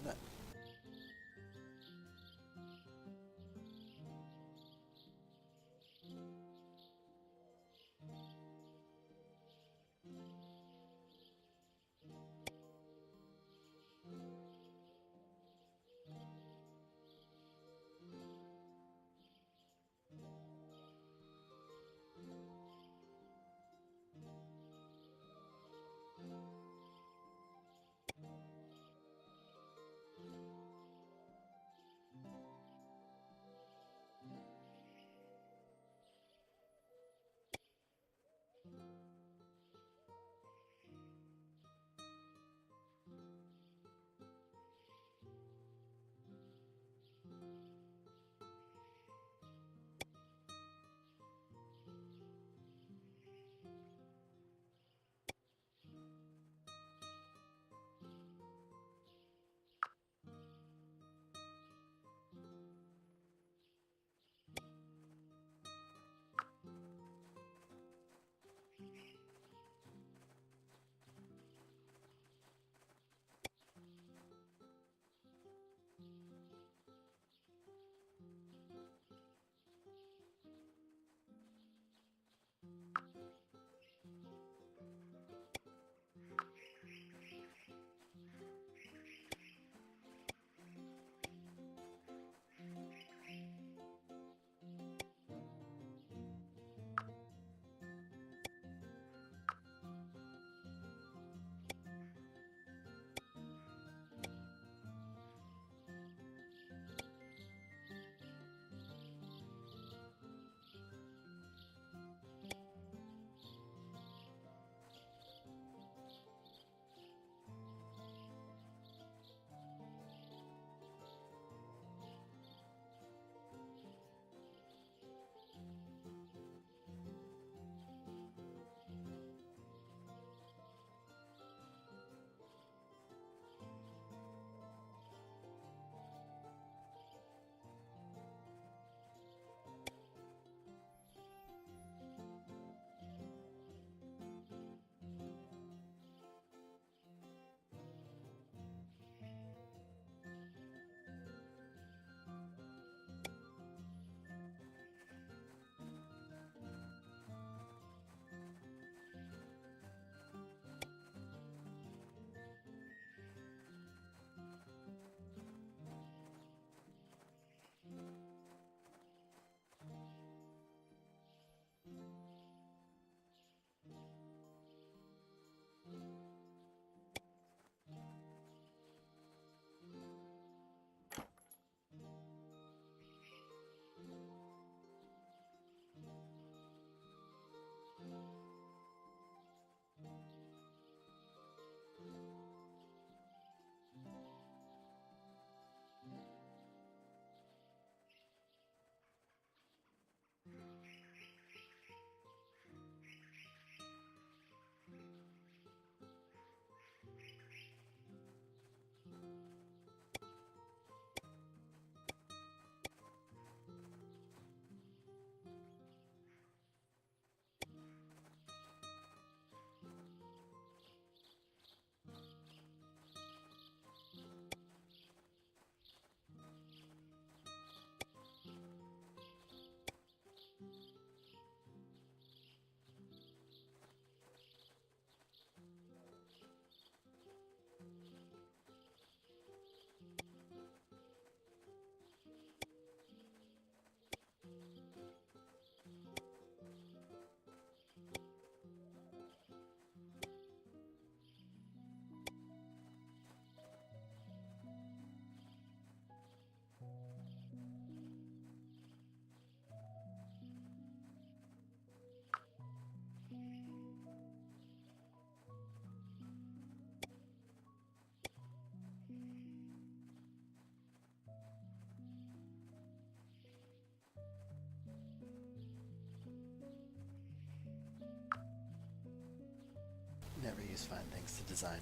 Never use fine things to design,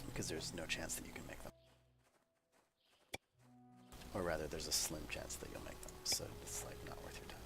because there's no chance that you can make them. Or rather, there's a slim chance that you'll make them, so it's like not worth your time.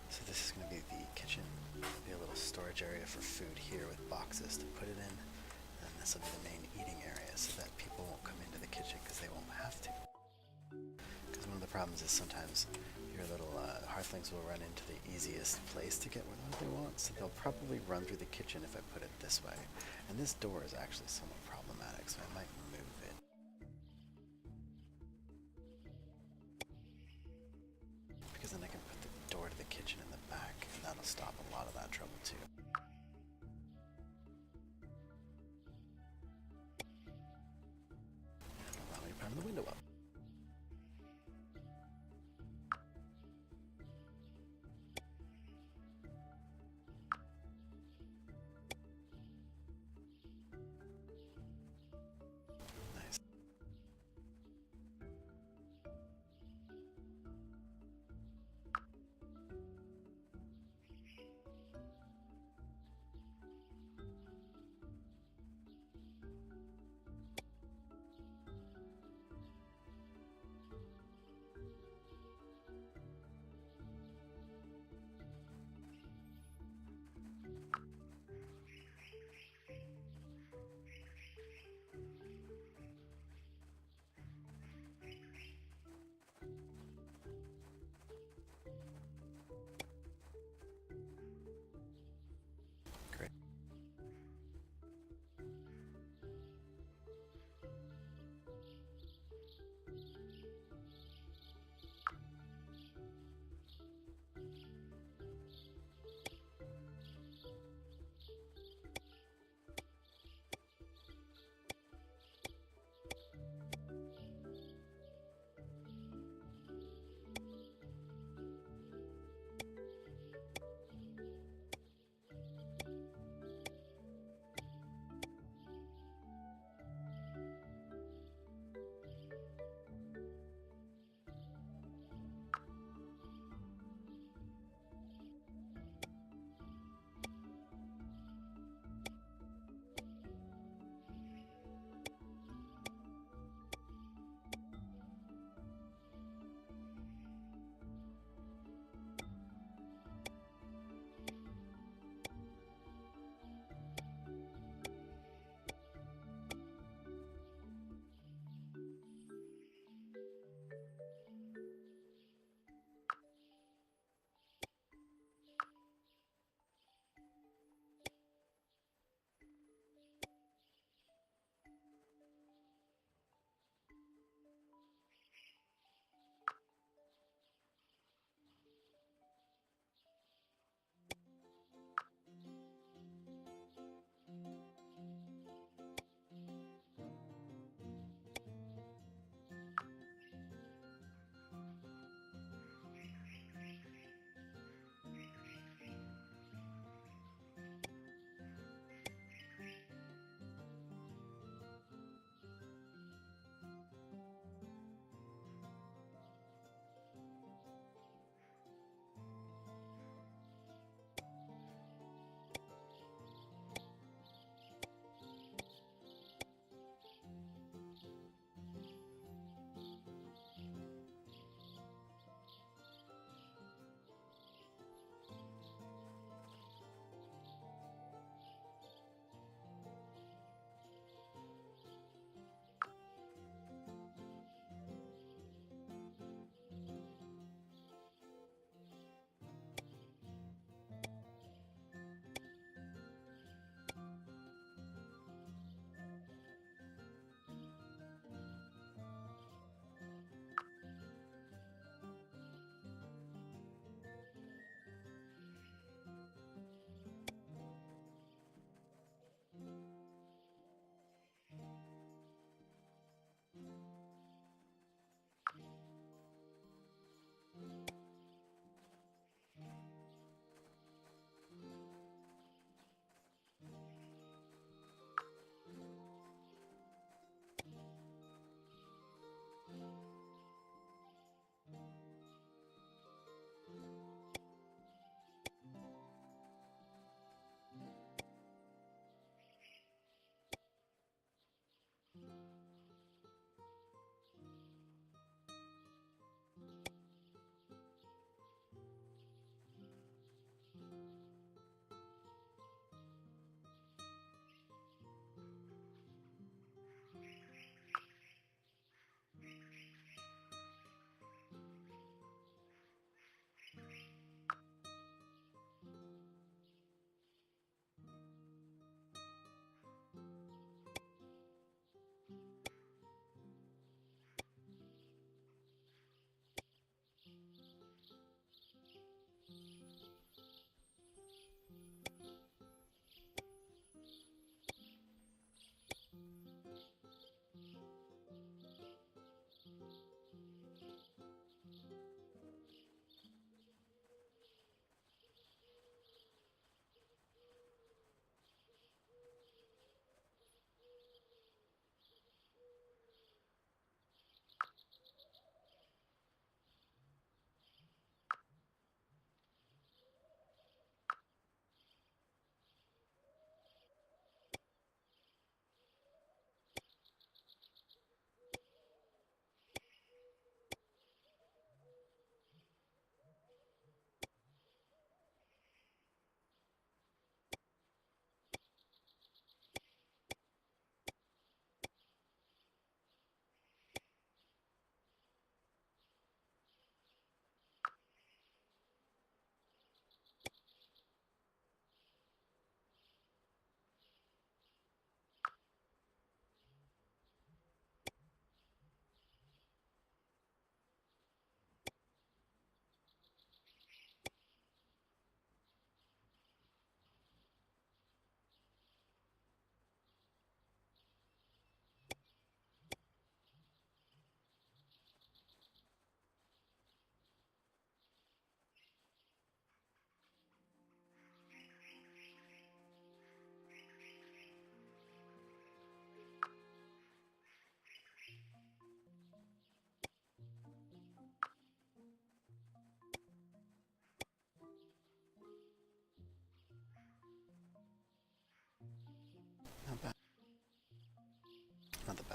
So this is going to be the kitchen. There'll be a little storage area for food here with boxes to put it in. And this will be the main eating area so that people won't come into the kitchen because they won't have to. Because one of the problems is sometimes your little hearthlings will run into the easiest place to get what they want. So they'll probably run through the kitchen if I put it this way. And this door is actually somewhat problematic, so I might move it. Because then I can put the door to the kitchen in the back, and that'll stop a lot of that trouble too. Allow me to prime the window up.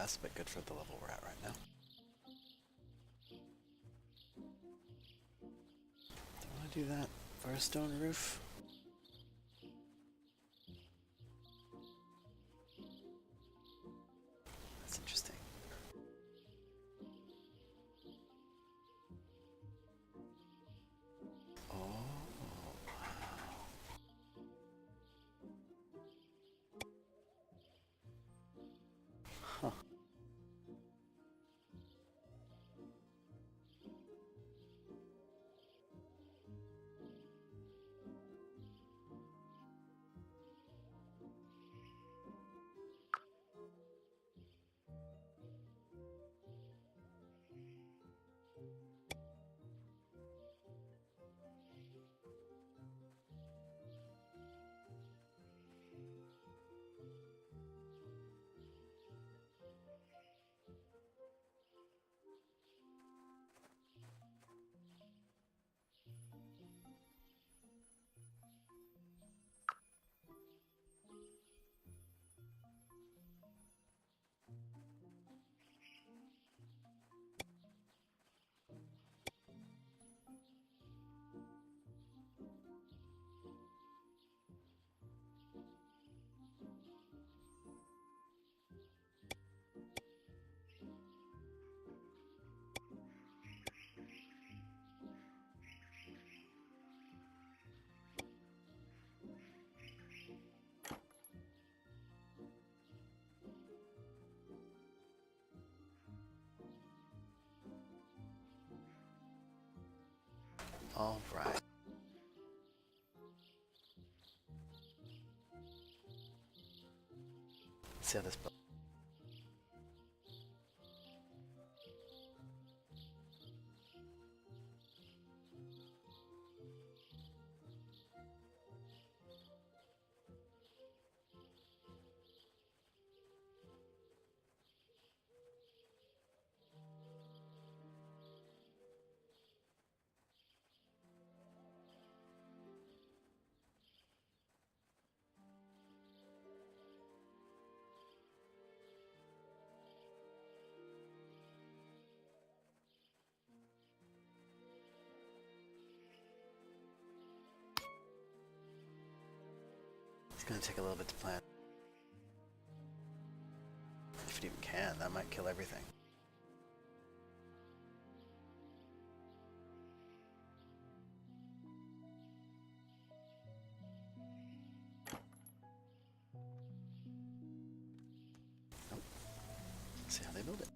best, but good for the level we're at right now. Do I want to do that for a stone roof? That's interesting. Oh, wow. Huh. All right. Let's see how this. It's gonna take a little bit to plan. If it even can, that might kill everything. Nope. Let's see how they build it.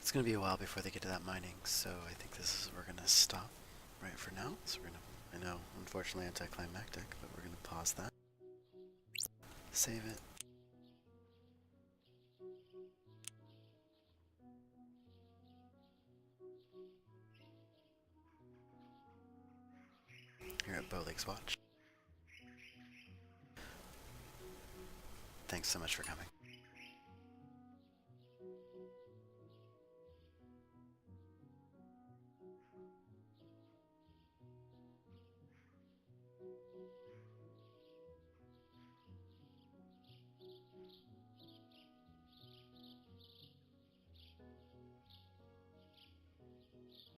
It's going to be a while before they get to that mining, so I think this is we're going to stop right for now. So we're going to, I know, unfortunately anticlimactic, but we're going to pause that. Save it. Here at Boleik's Watch. Thanks so much for coming.